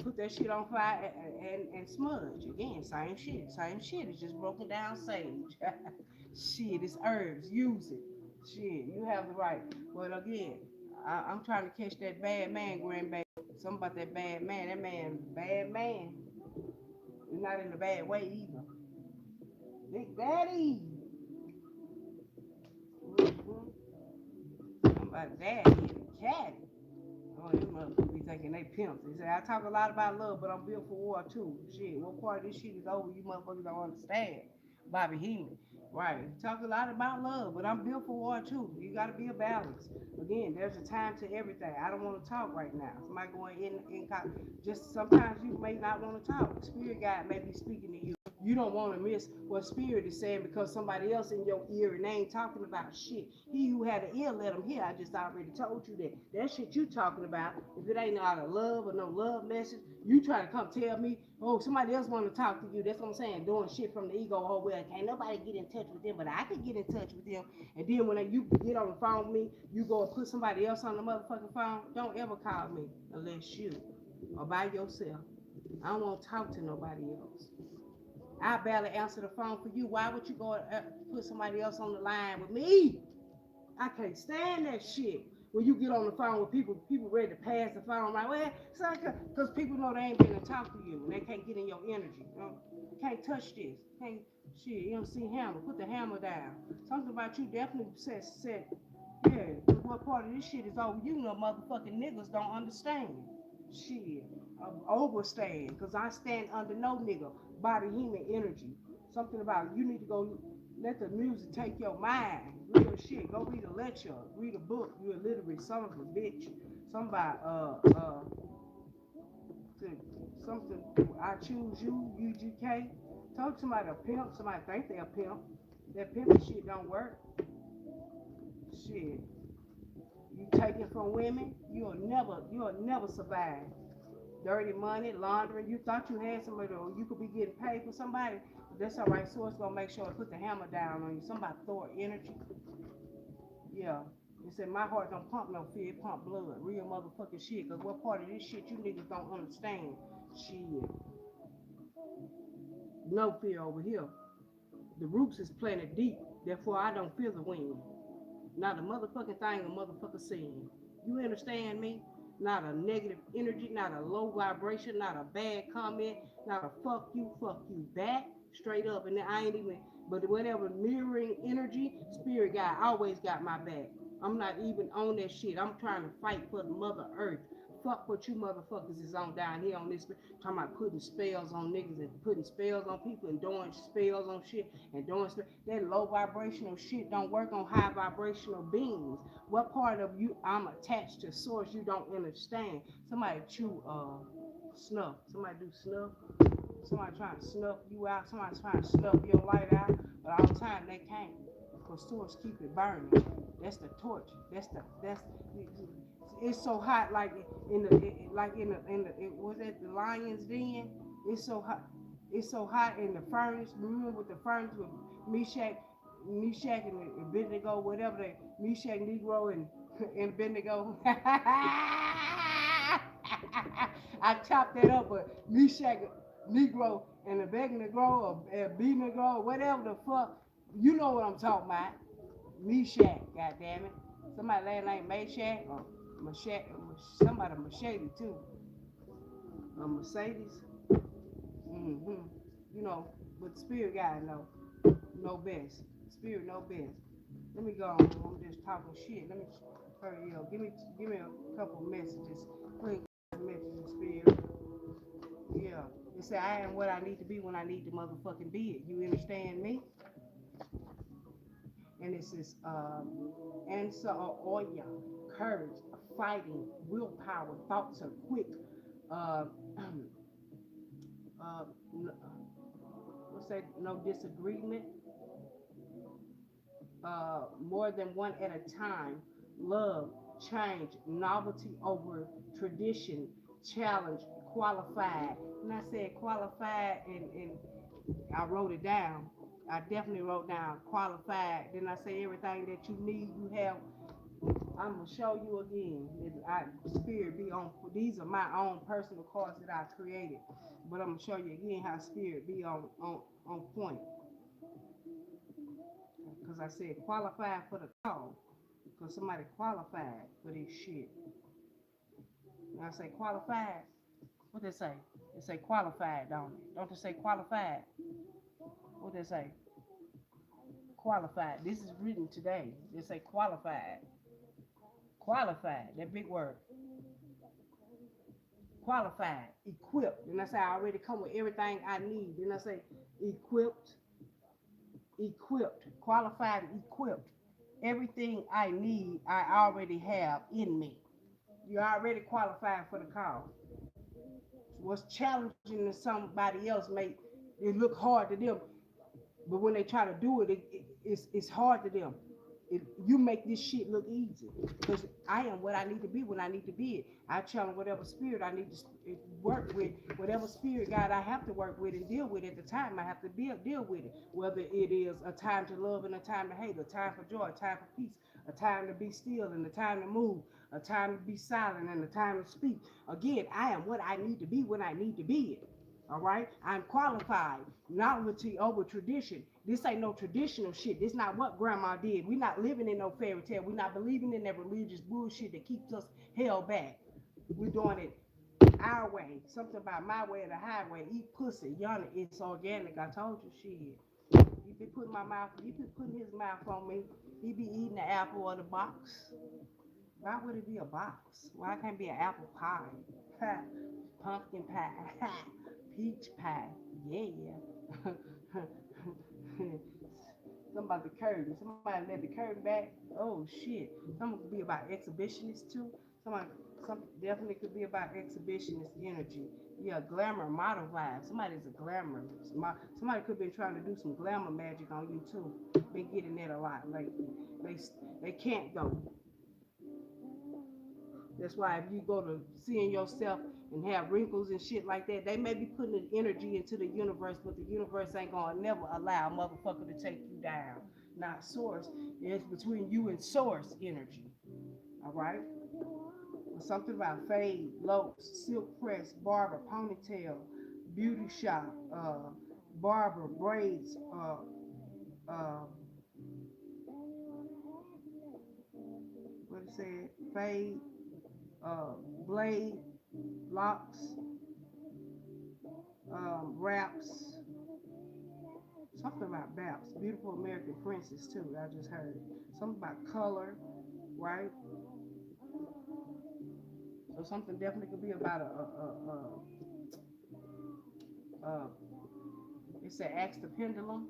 put that shit on fire and smudge. Again, same shit. Same shit. It's just broken down sage. Shit, it's herbs. Use it. Shit, you have the right. But again, I'm trying to catch that bad man, grandbaby. Something about that bad man. That man, bad man. He's not in a bad way either. Big Daddy. Mm-hmm. Something about daddy and a cat. Oh, them motherfuckers be thinking they pimps. They say, I talk a lot about love, but I'm built for war too. Shit, what part of this shit is over? You motherfuckers don't understand. Bobby Heenan. Right. Talk a lot about love, but I'm built for war too. You gotta be a balance. Again, there's a time to everything. I don't want to talk right now. Somebody going just sometimes you may not want to talk. Spirit guide may be speaking to you. You don't want to miss what spirit is saying because somebody else in your ear and they ain't talking about shit. He who had an ear, let him hear. I just already told you that. That shit you talking about, if it ain't out of love or no love message, you try to come tell me, oh, somebody else want to talk to you. That's what I'm saying. Doing shit from the ego. Oh, well, can't nobody get in touch with them, but I can get in touch with them. And then when you get on the phone with me, you go and put somebody else on the motherfucking phone. Don't ever call me unless you or by yourself. I don't want to talk to nobody else. I barely answer the phone for you. Why would you go put somebody else on the line with me? I can't stand that shit. When you get on the phone with people ready to pass the phone, like, well, it's like, because people know they ain't been to talk to you and they can't get in your energy. You know? Can't touch this. Can't, shit, you don't see hammer. Put the hammer down. Something about you definitely said, yeah, what part of this shit is over? You know, motherfucking niggas don't understand. Shit, overstand, because I stand under no nigga, body, human energy. Something about you need to go let the music take your mind. Real shit. Go read a lecture, read a book. You a literary son of a bitch. Somebody, something. I choose you, UGK. Told somebody a pimp. Somebody think they a pimp. That pimping shit don't work. Shit. You take it from women, you'll never survive. dirty money, laundering. You thought you had somebody, or you could be getting paid for somebody. That's all right. So it's gonna make sure to put the hammer down on you. Somebody throw energy. Yeah. It said my heart don't pump no fear, it pump blood. Real motherfucking shit. Cause what part of this shit you niggas don't understand? Shit. No fear over here. The roots is planted deep. Therefore I don't feel the wind. Not a motherfucking thing a motherfucker saying. You understand me? Not a negative energy, not a low vibration, not a bad comment, not a fuck you back, straight up. And I ain't even, but whatever mirroring energy, spirit guy always got my back. I'm not even on that shit. I'm trying to fight for the mother earth. Fuck what you motherfuckers is on down here on this. Talking about putting spells on niggas and putting spells on people and doing spells on shit and doing that low vibrational shit don't work on high vibrational beings. What part of you I'm attached to source you don't understand? Somebody chew snuff. Somebody do snuff. Somebody trying to snuff you out. Somebody's trying to snuff your light out. But all the time they can't. Because source keep it burning. That's the torch. That's it's so hot like was that the lion's den? It's so hot. It's so hot in the furnace. Remember with the furnace with Meshach and Abednego, whatever they Meshach Negro and Abednego. I chopped that up, but Meshach Negro and Abednego or Abednego, whatever the fuck, you know what I'm talking about. Meshach, goddamn it. Somebody last name Meshach or Machete, somebody Machete too. Mercedes. Mm-hmm. You know, but the spirit guy know best. Spirit know best. Let me go on. I'm just talking shit. Let me hurry up. Give me a couple messages. Quick messages, spirit. Yeah. They say I am what I need to be when I need to motherfucking be it. You understand me? And this is answer or oya, courage, fighting, willpower, thoughts are quick. Uh, uh, let's say no disagreement. More than one at a time. Love, change, novelty over tradition, challenge, qualified. And I said qualified, and I wrote it down. I definitely wrote down qualified. Then I say everything that you need, you have. I'm gonna show you again. Spirit be on. These are my own personal cards that I created, but I'm gonna show you again how spirit be on point. Because I said qualified for the call. Because somebody qualified for this shit. And I say qualified. What they say? They say qualified, don't it? Don't they say qualified? What they say? Qualified. This is written today. They say qualified. Qualified. That big word. Qualified. Equipped. And I say I already come with everything I need. Then I say equipped. Equipped. Qualified and equipped. Everything I need, I already have in me. You're already qualified for the call. What's challenging to somebody else may it look hard to them, but when they try to do it, it's hard to them. You make this shit look easy because I am what I need to be when I need to be it. I challenge whatever spirit I need to work with, whatever spirit God I have to work with and deal with at the time. I have to deal with it. Whether it is a time to love and a time to hate, a time for joy, a time for peace, a time to be still and a time to move, a time to be silent and a time to speak. Again, I am what I need to be when I need to be it. All right, I'm qualified. Novelty over tradition. This ain't no traditional shit. This not what grandma did. We not living in no fairy tale. We not believing in that religious bullshit that keeps us held back. We're doing it our way. Something about my way or the highway. Eat pussy. Yonder, it's organic. I told you shit. He be putting my mouth. He be putting his mouth on me. He be eating the apple or the box. Why would it be a box? Why can't it be an apple pie? Pumpkin pie. Peach pie, yeah. Somebody the curtain. Somebody let the curtain back. Oh shit. Some could be about exhibitionists too. Some definitely could be about exhibitionist energy. Yeah, glamour, model vibe. Somebody's a glamour. Somebody could be trying to do some glamour magic on you too. Been getting that a lot lately. They can't though. That's why if you go to seeing yourself and have wrinkles and shit like that. They may be putting an energy into the universe, but the universe ain't gonna never allow a motherfucker to take you down. Not source. It's between you and source energy. All right. Something about fade, locks, silk press, barber, ponytail, beauty shop, barber, braids, uh, what it said, fade, uh, blade, locks, wraps, something about baps, beautiful American princess too. I just heard something about color, right? So something definitely could be about a it said ask the pendulum.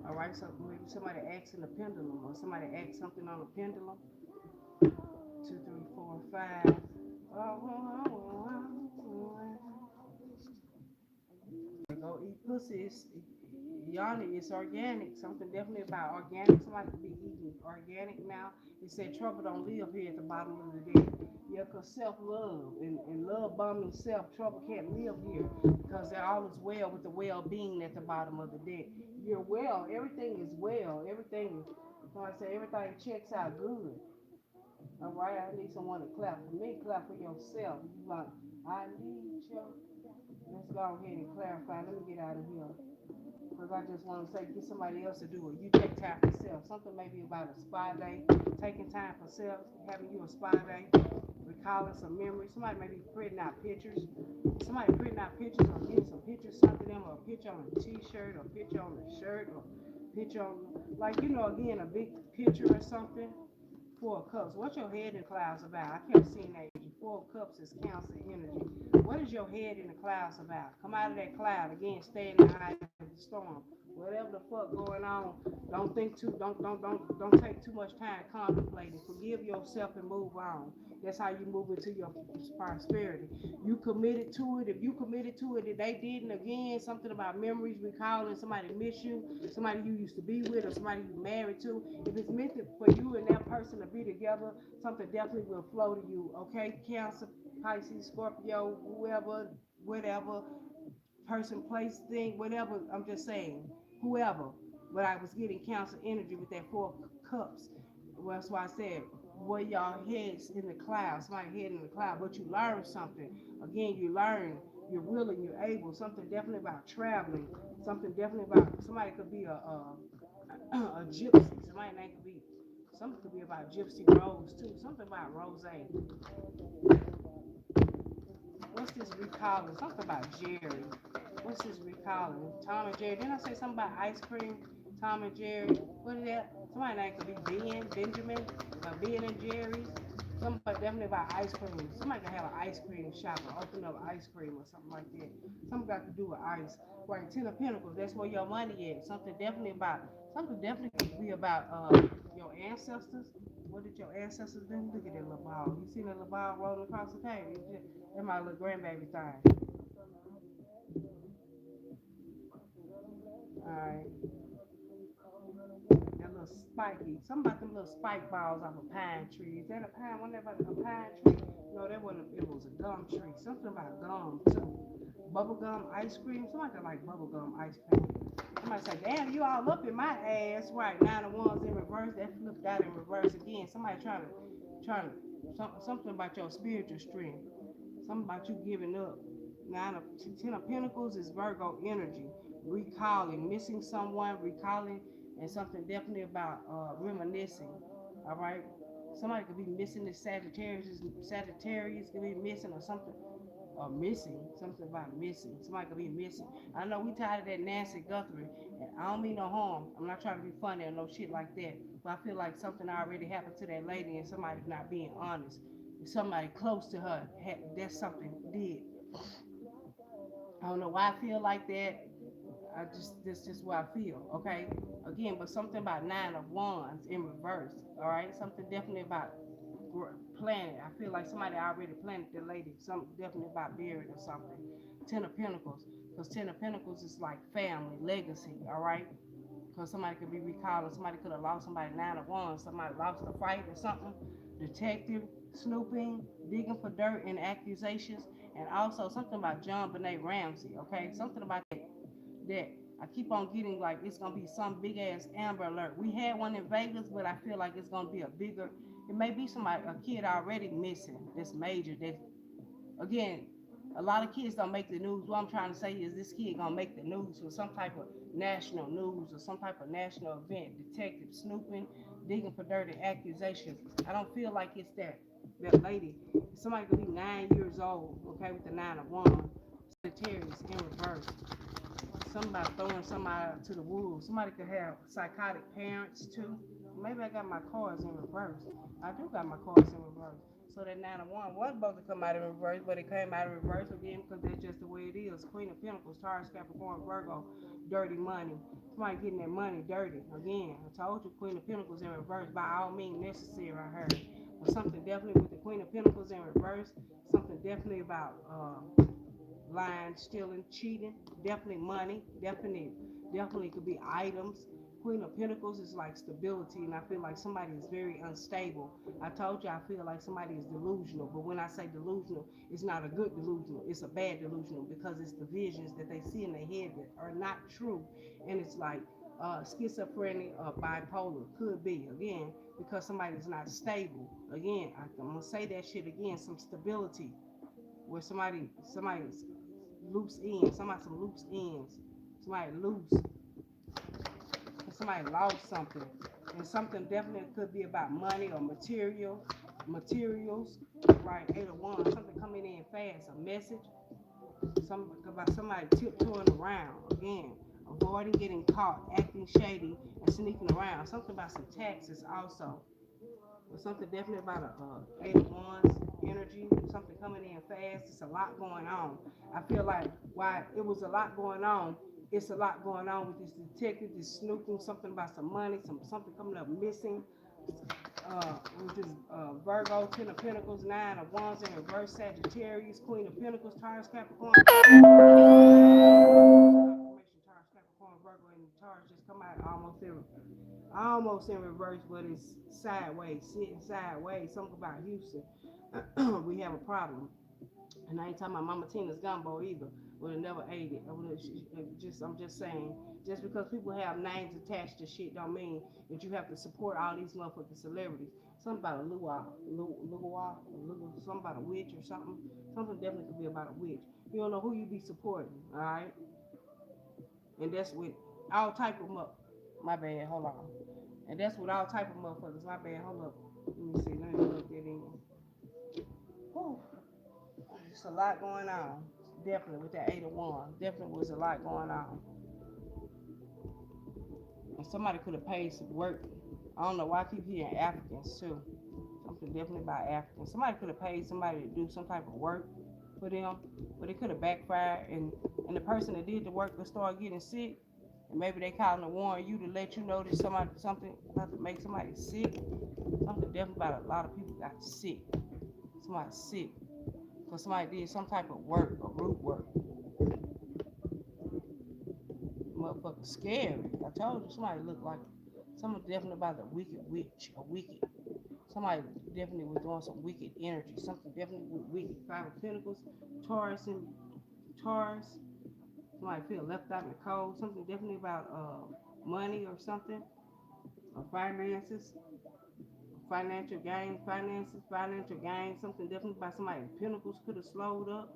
All right, so maybe somebody asking the pendulum, or somebody asked something on the pendulum. 2, 3, 4, 5. Go eat pussy. Yanni, it's organic. Something definitely about organic. Somebody could be eating organic now. It said trouble don't live here at the bottom of the deck. Yeah, because self love and love bombing self, trouble can't live here because they're all is well with the well being at the bottom of the deck. You're well, everything is well, everything, like I say, everything checks out good. All right, I need someone to clap for me, clap for yourself. You like, I need you. Let's go ahead and clarify. Let me get out of here. Because I just want to say, get somebody else to do it. You take time for self. Something maybe about a spa day, taking time for self, having you a spa day, recalling some memories. Somebody may be printing out pictures. Somebody printing out pictures or getting some pictures sent to them, or a picture on a t-shirt, or a picture on a shirt, or a picture on, like, again, a big picture or something. 4 of Cups. What's your head in the clouds about? I kept seeing that. 4 of Cups is Cancer energy. What is your head in the clouds about? Come out of that cloud again. Stay in the eye of the storm. Whatever the fuck going on, don't think too. Don't take too much time contemplating. Forgive yourself and move on. That's how you move into your prosperity. You committed to it. If you committed to it, if they didn't, again, something about memories, recalling somebody miss you, somebody you used to be with, or somebody you married to. If it's meant for you and that person to be together, something definitely will flow to you. Okay, Cancer, Pisces, Scorpio, whoever, whatever, person, place, thing, whatever. I'm just saying, whoever. But I was getting Cancer energy with that 4 Cups. Well, that's why I said, where y'all heads in the clouds, somebody head in the cloud, but you learn something. Again, you learn, you're willing, you're able. Something definitely about traveling. Something definitely about, somebody could be a gypsy. Somebody name could be, something could be about Gypsy Rose too. Something about Rose. What's this recalling? Something about Jerry. What's this recalling? Tom and Jerry. Didn't I say something about ice cream? Tom and Jerry. What is that? Somebody name could be Benjamin, Ben and Jerry's. Somebody definitely about ice cream. Somebody can have an ice cream shop or open up ice cream or something like that. Something got to do with ice. Right, 10 of Pentacles. That's where your money is. Something definitely about. Something definitely could be about your ancestors. What did your ancestors do? Look at that little ball. You see that little ball rolling across the table? That's my little grandbaby thing. Alright. That little spiky. Something about them little spike balls off a pine tree. Is that a pine? Wasn't that about a pine tree? No, that wasn't. It was a gum tree. Something about gum too. Bubble gum ice cream. Somebody that like bubble gum ice cream. Somebody say, "Damn, you all up in my ass." Right now, the ones in reverse that flipped out in reverse again. Somebody something about your spiritual strength. Something about you giving up. Now, the 10 of Pentacles is Virgo energy, recalling, missing someone, recalling, and something definitely about reminiscing. All right, somebody could be missing the Sagittarius. Sagittarius could be missing or something, or missing something about missing. Somebody could be missing. I know we tired of that Nancy Guthrie, and I don't mean no harm. I'm not trying to be funny or no shit like that. But I feel like something already happened to that lady, and somebody's not being honest. Somebody close to her had that's something did. I don't know why I feel like that. I just That's just what I feel. Okay. Again, but something about 9 of Wands in reverse. All right. Something definitely about planet. I feel like somebody already planted the lady. Something definitely about buried or something. 10 of Pentacles. Because 10 of Pentacles is like family, legacy. All right. Because somebody could be recalling. Somebody could have lost somebody. 9 of Wands. Somebody lost a fight or something. Detective. snooping, digging for dirt and accusations, and also something about John Benet Ramsey. Okay, something about that I keep on getting like it's gonna be some big ass Amber Alert. We had one in Vegas, but I feel like it's gonna be a bigger. It may be somebody, a kid already missing. That's major. That again, a lot of kids don't make the news. What I'm trying to say is this kid gonna make the news for some type of national news or some type of national event. Detective snooping, digging for dirty accusations. I don't feel like it's that lady. Somebody could be 9 years old, okay, with the 9 of Wands. Sagittarius in reverse. Somebody throwing somebody to the wolves. Somebody could have psychotic parents too. Maybe I got my cards in reverse. I do got my cards in reverse. So that 9 of Wands was supposed to come out in reverse, but it came out in reverse again because that's just the way it is. Queen of Pentacles, Taurus, Capricorn, Virgo, dirty money. Somebody getting their money dirty. Again, I told you Queen of Pentacles in reverse. By all means necessary, I heard. But something definitely with the Queen of Pentacles in reverse. Something definitely about lying, stealing, cheating, definitely money, definitely could be items. Queen of Pentacles is like stability, and I feel like somebody is very unstable. I told you I feel like somebody is delusional, but when I say delusional, it's not a good delusional, it's a bad delusional because it's the visions that they see in their head that are not true, and it's like schizophrenic or bipolar could be again because somebody's not stable. Again, I'm gonna say that shit again, some stability where somebody's loose ends, some loose ends, somebody loose, and somebody lost something, and something definitely could be about money or materials, right? 8 of Wands, something coming in fast, a message, something about somebody tiptoeing around again, avoiding getting caught, acting shady, and sneaking around. Something about some taxes also. But something definitely about a 8 of Wands energy, something coming in fast. It's a lot going on. I feel like why it was a lot going on. It's a lot going on with this detective, this snooping, something about some money, something coming up missing. With this Virgo, 10 of Pentacles, 9 of Wands in reverse, Sagittarius, Queen of Pentacles, Taurus, Capricorn. Confirmation, Taurus, Capricorn, Virgo, and Taurus just come out almost in reverse, but it's sideways, sitting sideways. Something about Houston. We have a problem. And I ain't talking about Mama Tina's gumbo either. Would have never ate it. I'm just saying, just because people have names attached to shit don't mean that you have to support all these motherfucking celebrities. Something about a something about a witch or something. Something definitely could be about a witch. You don't know who you be supporting, all right? And that's with all type of my bad. Hold on. And that's with all type of motherfuckers. My bad. Hold up. Let me see. Let me look that in. Whew. It's a lot going on. Definitely with that 8 of Wands. Definitely was a lot going on. And somebody could have paid some work. I don't know why I keep hearing Africans too. Something definitely about Africans. Somebody could have paid somebody to do some type of work for them, but it could have backfired. And the person that did the work could start getting sick. And maybe they calling to warn you to let you know that something about to make somebody sick. Something definitely about a lot of people got sick. Somebody sick because somebody did some type of work or root work. Motherfucker scary. I told you somebody looked like someone definitely about a wicked witch, a wicked. Somebody definitely was doing some wicked energy. Something definitely with wicked. 5 of Pentacles, Taurus and Taurus. Somebody feel left out in the cold. Something definitely about money or something, or finances, financial gain. Something definitely about somebody. Pentacles could have slowed up,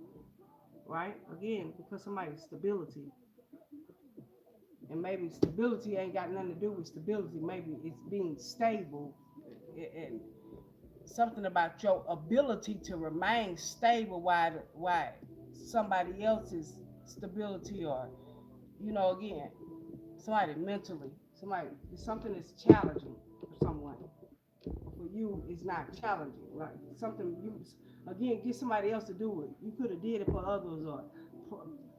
right? Again, because somebody's stability. And maybe stability ain't got nothing to do with stability. Maybe it's being stable and something about your ability to remain stable while somebody else's stability or again somebody mentally something that's challenging for someone for you is not challenging, like something you again get somebody else to do it. You could have did it for others or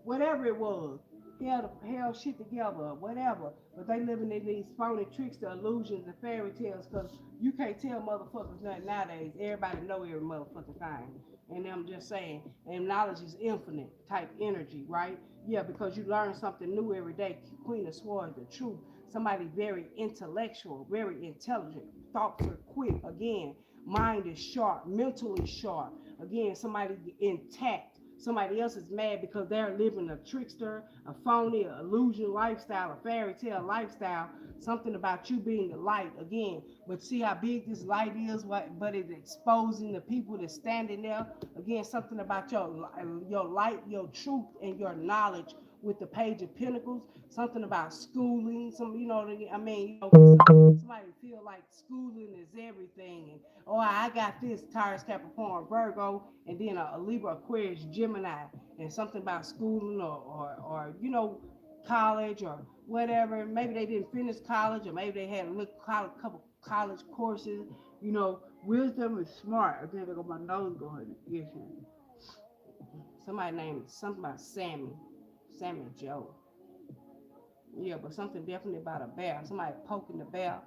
whatever it was. Held shit together or whatever, but they living in these phony tricks, the illusions and fairy tales, because you can't tell motherfuckers nothing nowadays. Everybody know every motherfucking thing. And I'm just saying, and knowledge is infinite type energy, right? Yeah, because you learn something new every day. Queen of Swords, the truth. Somebody very intellectual, very intelligent. Thoughts are quick. Again, mind is sharp, mentally sharp. Again, somebody intact. Somebody else is mad because they're living a trickster, a phony, an illusion lifestyle, a fairy tale lifestyle. Something about you being the light again. But see how big this light is, but it's exposing the people that's standing there. Again, something about your light, your truth, and your knowledge with the Page of Pentacles. Something about schooling. Somebody feel like schooling is everything. And oh, I got this Taurus, Capricorn, Virgo, and then a Libra, Aquarius, Gemini, and something about schooling or college or whatever. Maybe they didn't finish college, or maybe they had a little couple college courses. Wisdom is smart. Okay, there go my nose going. Yes, somebody named something about Sammy Joe. Yeah, but something definitely about a bear. Somebody poking the bear.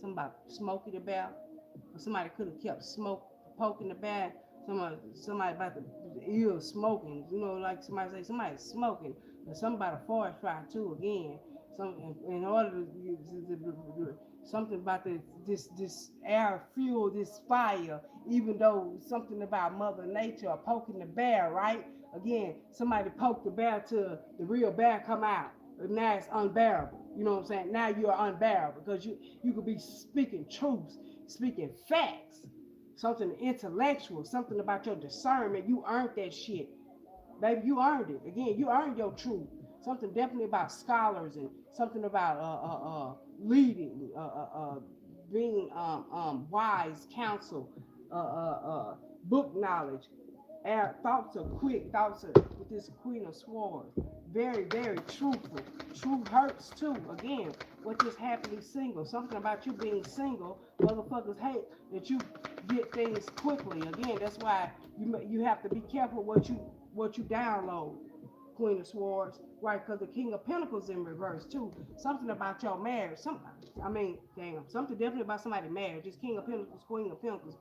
Somebody smoking the bear. Or somebody could have kept poking the bear. Somebody about the ear smoking. Like somebody say somebody's smoking. But something about a forest fire too. Again, in order to something about this air fuel, this fire. Even though something about Mother Nature or poking the bear, right? Again, somebody poked the bear till the real bear come out. And now it's unbearable. You know what I'm saying? Now you're unbearable because you could be speaking truths, speaking facts, something intellectual, something about your discernment. You earned that shit. Baby, you earned it. Again, you earned your truth. Something definitely about scholars and something about leading, being wise, counsel, book knowledge. Our thoughts are quick. Thoughts are with this Queen of Swords. Very, very truthful. Truth hurts too. Again, what just happily single. Something about you being single. Motherfuckers hate that you get things quickly. Again, that's why you have to be careful what you download. Queen of Swords, right? Because the King of Pentacles in reverse too. Something about your marriage. Something definitely about somebody's marriage. It's King of Pentacles, Queen of Pentacles.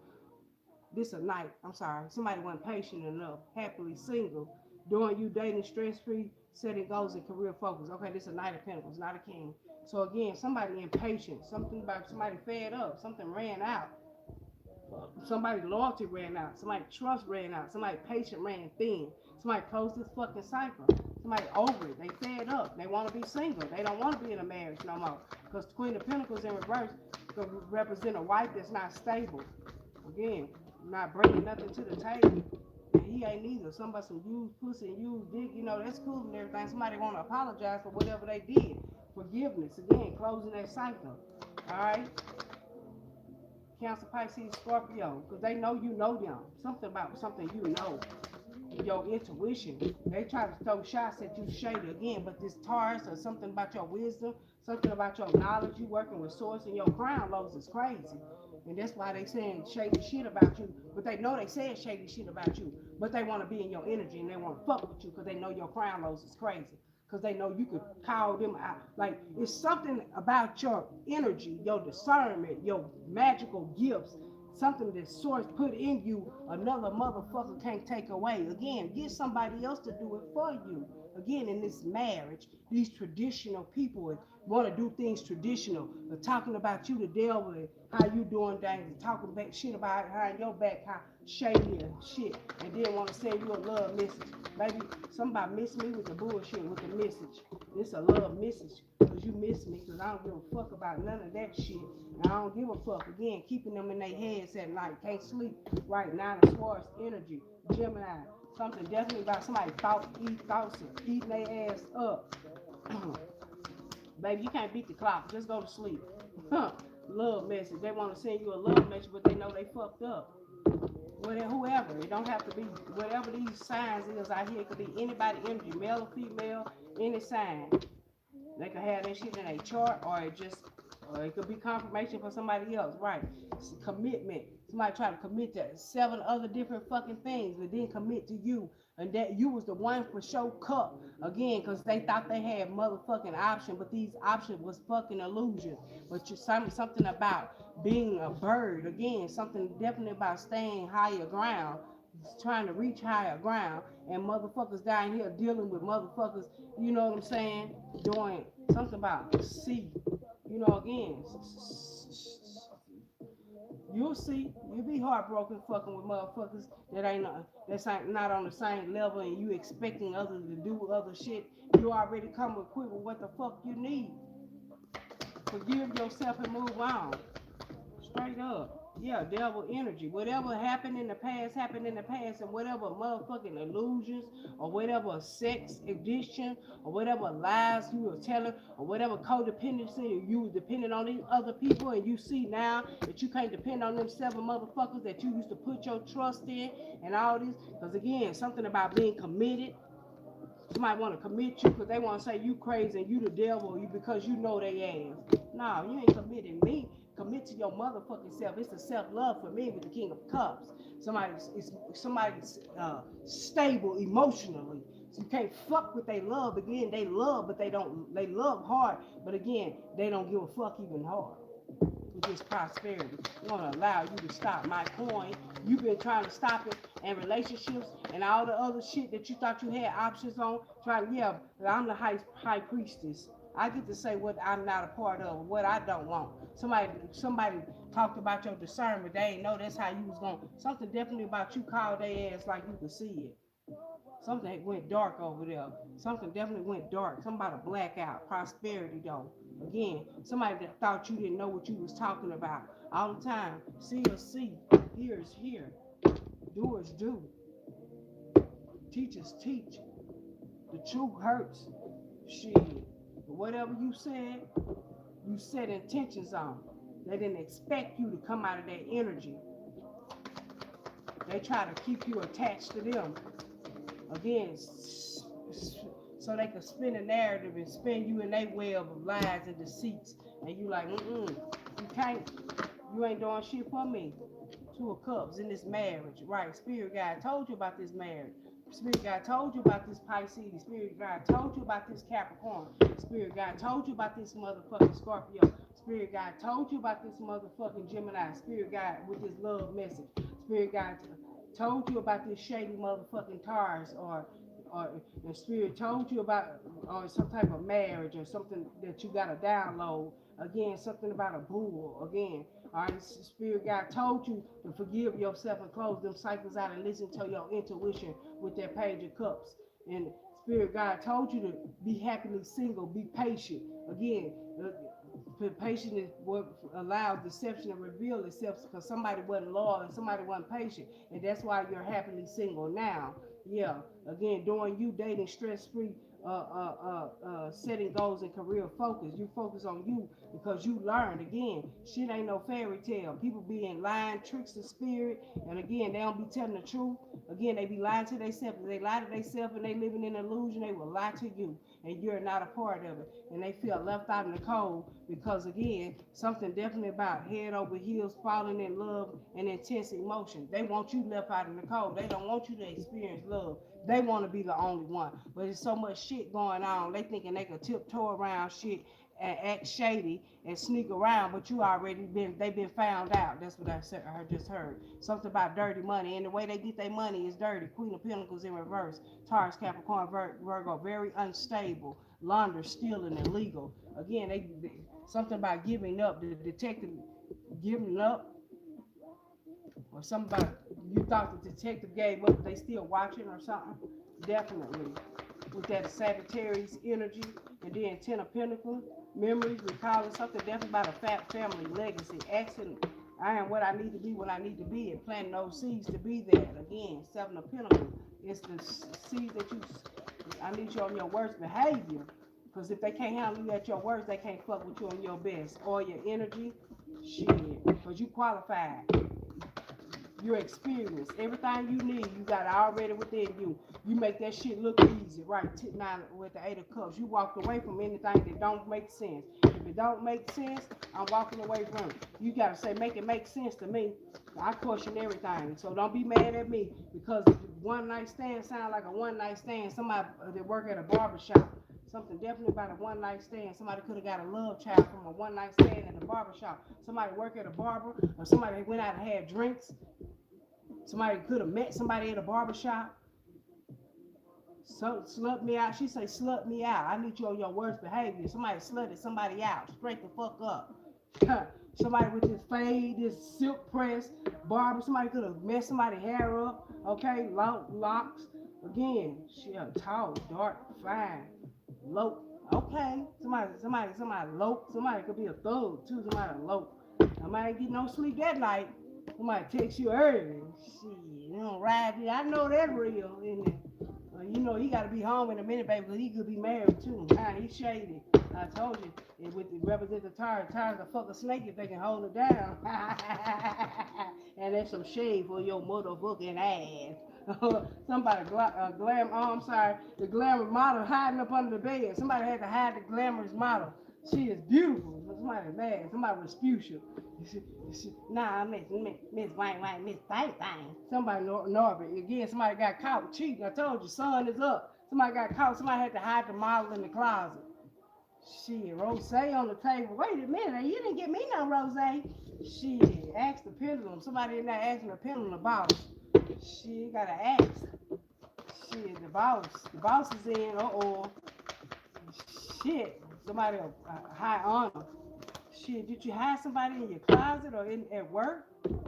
This a night. I'm sorry. Somebody wasn't patient enough. Happily single. Doing you dating stress free, setting goals and career focus. Okay, this is a Knight of Pentacles, not a King. So again, somebody impatient. Something about somebody fed up. Something ran out. Somebody's loyalty ran out. Somebody's trust ran out. Somebody's patience ran thin. Somebody closed this fucking cycle. Somebody over it. They fed up. They want to be single. They don't want to be in a marriage no more. Because the Queen of Pentacles in reverse could represent a wife that's not stable. Again, not bringing nothing to the table. And he ain't either. Somebody some used pussy and used dick, that's cool and everything. Somebody want to apologize for whatever they did. Forgiveness. Again, closing that cycle. Alright? Cancer, Pisces, Scorpio. Because they know you know them. Something about something you know. Your intuition. They try to throw shots at you shady again. But this Taurus or something about your wisdom, something about your knowledge, you working with source, and your crown lows is crazy. And that's why they saying shady shit about you. But they know they said shady shit about you. But they want to be in your energy and they want to fuck with you because they know your crown lows is crazy. Because they know you could call them out. Like, it's something about your energy, your discernment, your magical gifts. Something that source put in you, another motherfucker can't take away. Again, get somebody else to do it for you. Again, in this marriage, these traditional people want to do things traditional. They're talking about you, the devil, and how you doing things, and talking back shit about behind your back, how shady and shit, and then want to send you a love message. Baby, somebody miss me with the bullshit, with the message. It's a love message, because you miss me, because I don't give a fuck about none of that shit. And I don't give a fuck. Again, keeping them in their heads at night. Can't sleep. Right, Nine of Swords, energy, Gemini. Something definitely about somebody thoughts and eating their ass up. Baby, you can't beat the clock. Just go to sleep. Love message. They want to send you a love message, but they know they fucked up. Whoever. It don't have to be whatever these signs is out here. It could be anybody energy, male or female, any sign. They could have that shit in a chart, or it could be confirmation for somebody else, right? It's commitment. Somebody try to commit to 7 other different fucking things, but then commit to you, and that you was the one for show cup again, because they thought they had motherfucking option, but these options was fucking illusion. But you something about being a bird again, something definitely about staying higher ground, trying to reach higher ground, and motherfuckers down here dealing with motherfuckers. You know what I'm saying? Doing something about sea. Again, You'll see. You'll be heartbroken fucking with motherfuckers that's not on the same level, and you expecting others to do other shit. You already come equipped with what the fuck you need. Forgive yourself and move on. Straight up. Yeah, devil energy. Whatever happened in the past, and whatever motherfucking illusions, or whatever sex addiction, or whatever lies you were telling, or whatever codependency you were depending on these other people, and you see now that you can't depend on them seven motherfuckers that you used to put your trust in, and all this. Because again, something about being committed. Somebody want to commit you because they want to say you crazy and you the devil because you know they ass. No, you ain't committing me. Commit to your motherfucking self. It's the self-love for me with the King of Cups. Somebody's stable emotionally. So you can't fuck with they love. Again, they love, but they love hard, but again, they don't give a fuck even hard with this prosperity. I'm gonna allow you to stop my coin. You've been trying to stop it, and relationships and all the other shit that you thought you had options on. Yeah, I'm the high priestess. I get to say what I'm not a part of, what I don't want. Somebody talked about your discernment. They ain't know that's how you was going. Something definitely about you called their ass like you could see it. Something went dark over there. Something definitely went dark. Something about a blackout. Prosperity though. Again, somebody that thought you didn't know what you was talking about. All the time. See is see. Hear is hear. Do is do. Teachers teach. The truth hurts. Shit. But whatever you set intentions on. They didn't expect you to come out of that energy. They try to keep you attached to them. Again, so they can spin a narrative and spin you in their web of lies and deceits. And you like, you can't, you ain't doing shit for me. Two of Cups in this marriage. Right, Spirit God told you about this marriage. Spirit God told you about this Pisces. Spirit God told you about this Capricorn. Spirit God told you about this motherfucking Scorpio. Spirit God told you about this motherfucking Gemini. Spirit God with this love message. Spirit God told you about this shady motherfucking Taurus, or the Spirit told you about or some type of marriage or something that you got to download. Again, something about a bull. Again, all right, Spirit God told you to forgive yourself and close them cycles out and listen to your intuition with that Page of Cups. And Spirit God told you to be happily single, be patient. Again, patience is what allows deception to reveal itself because somebody wasn't loyal and somebody wasn't patient. And that's why you're happily single now. Yeah, again, doing you dating stress-free, setting goals and career focus. You focus on you because you learned. Again, shit ain't no fairy tale. People be in lying tricks of spirit, and again, they don't be telling the truth. Again, they be lying to themselves. If they lie to themselves and they living in illusion, they will lie to you, and you're not a part of it. And they feel left out in the cold because again, something definitely about head over heels, falling in love and intense emotion. They want you left out in the cold. They don't want you to experience love. They want to be the only one. But there's so much shit going on. They thinking they can tiptoe around shit and act shady and sneak around, but they've been found out. That's what I just heard. Something about dirty money, and the way they get their money is dirty. Queen of Pentacles in reverse. Taurus, Capricorn, Virgo, very unstable. Launder, stealing, illegal. Again, something about giving up. The detective giving up, or something about you thought the detective gave up, but they still watching or something. Definitely with that Sagittarius energy, and then Ten of Pentacles, memories, recalling something definitely about a fat family legacy, accident. I am what I need to be when I need to be, and planting those seeds to be there. Again, Seven of Pentacles. It's the seeds that I need you on your worst behavior. Because if they can't handle you at your worst, they can't fuck with you on your best. Or your energy, shit. Because you qualified. Your experience, everything you need, you got already within you. You make that shit look easy, right? Now with the Eight of Cups, you walked away from anything that don't make sense. If it don't make sense, I'm walking away from it. You gotta say, make it make sense to me. I question everything, so don't be mad at me because one night stand sound like a one night stand. Somebody that work at a barber shop. Something definitely about a one night stand. Somebody could have got a love child from a one night stand at a barber shop. Somebody work at a barber, or somebody went out and had drinks. Somebody could have met somebody at a barber shop. So slut me out. She say slut me out. I need you on your worst behavior. Somebody slutted somebody out. Straight the fuck up. Somebody with this fade, this silk press, barber. Somebody could have messed somebody's hair up. Okay, locks. Again, she a tall, dark, fine, low. Okay, somebody low. Somebody could be a thug too. Somebody low. Somebody ain't get no sleep that night. Somebody text you early. Shit, you don't ride it. I know that real. And you know he got to be home in a minute, baby, because he could be married too. He's shady. I told you. And with the representative tires will fuck a snake if they can hold it down. And there's some shade for your motherfucking ass. Somebody glam. Oh, I'm sorry. The glamour model hiding up under the bed. Somebody had to hide the glamorous model. She is beautiful. Somebody mad. Somebody with sputia. Nah, Miss White, Miss Thang. Somebody Norbert. Again, somebody got caught cheating. I told you, sun is up. Somebody got caught. Somebody had to hide the model in the closet. Shit, rose on the table. Wait a minute, you didn't get me no rose. Shit, ask the pendulum. Somebody in there asking the pendulum the boss. Shit, gotta ask. Shit, the boss. The boss is in. Shit, somebody high honor. Shit, did you hire somebody in your closet or at work?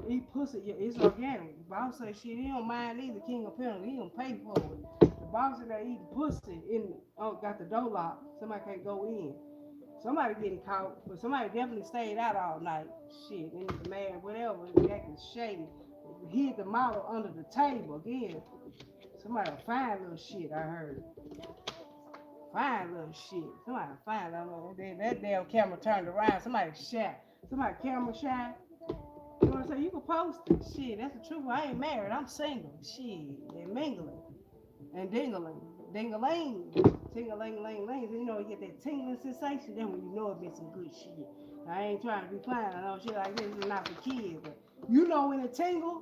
Eat pussy, yeah, it's organic. The boss say shit, he don't mind either. King of penalty, he don't pay for it. The boss in there eating pussy got the door locked. Somebody can't go in. Somebody getting caught, but somebody definitely stayed out all night. Shit, and the man, whatever, acting shady. Hid the model under the table again. Somebody fine little shit, I heard. Fine little shit. Somebody fine little. That damn camera turned around. Somebody shot. Somebody camera shot. You know what I'm saying? You can post it. Shit, that's the truth. I ain't married. I'm single. Shit, and mingling and dingling, dingaling, ting-a-ling, ling, ling. You know, you get that tingling sensation. Then when you know it been some good shit. I ain't trying to be fine. I know shit like this is not for kids, but you know when it tingle.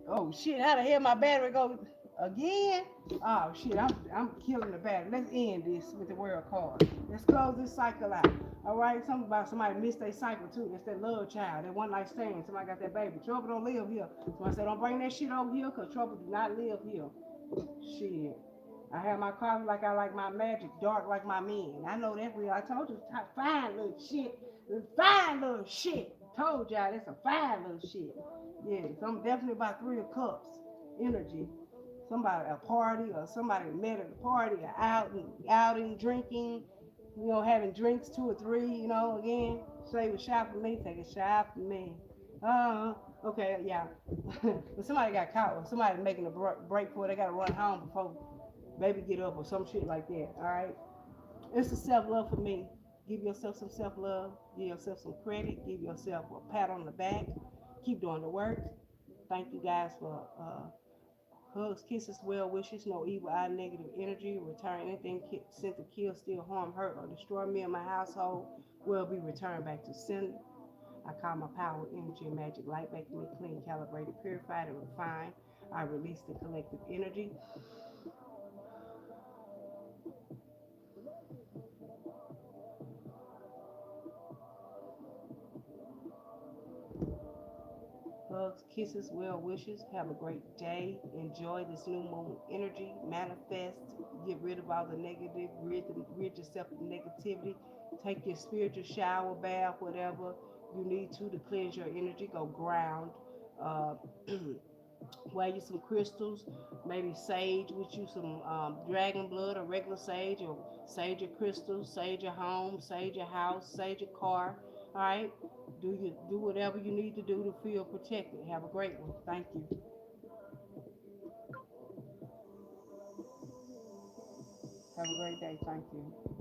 Oh shit! How the hell my battery go again? Oh shit! I'm killing the battery. Let's end this with the world card. Let's close this cycle out. All right. Something about somebody missed their cycle too. That's that love child. That one night stand. Somebody got that baby. Trouble don't live here. Somebody said don't bring that shit over here because trouble do not live here. Shit. I have my coffee like I like my magic, dark like my men. I know that's real. I told you, fine little shit. Fine little shit. Told y'all that's a fine little shit. Yeah, so I'm definitely about 3 of cups energy. Somebody a party or somebody met at a party or outing, drinking, having drinks 2 or 3, again. Say a shot for me, take a shot for me. Okay, yeah. But somebody got caught or somebody making a break for it, they gotta run home before baby get up or some shit like that. All right. It's a self love for me. Give yourself some self love. Give yourself some credit. Give yourself a pat on the back. Keep doing the work. Thank you guys for hugs, kisses, well wishes, no evil eye, negative energy. Return anything sent to kill, steal, harm, hurt, or destroy me and my household will be returned back to sender. I call my power, energy, and magic light back to me, clean, calibrated, purified, and refined. I release the collective energy. Hugs, kisses, well wishes. Have a great day. Enjoy this new moon energy. Manifest. Get rid of all the negative. Rid yourself of negativity. Take your spiritual shower, bath, whatever you need to cleanse your energy. Go ground. Uh, wear you some crystals, maybe sage with you, some dragon blood or regular sage, or sage your crystals, sage your home, sage your house, sage your car. All right, do whatever you need to do to feel protected. Have a great one. Thank you. Have a great day. Thank you.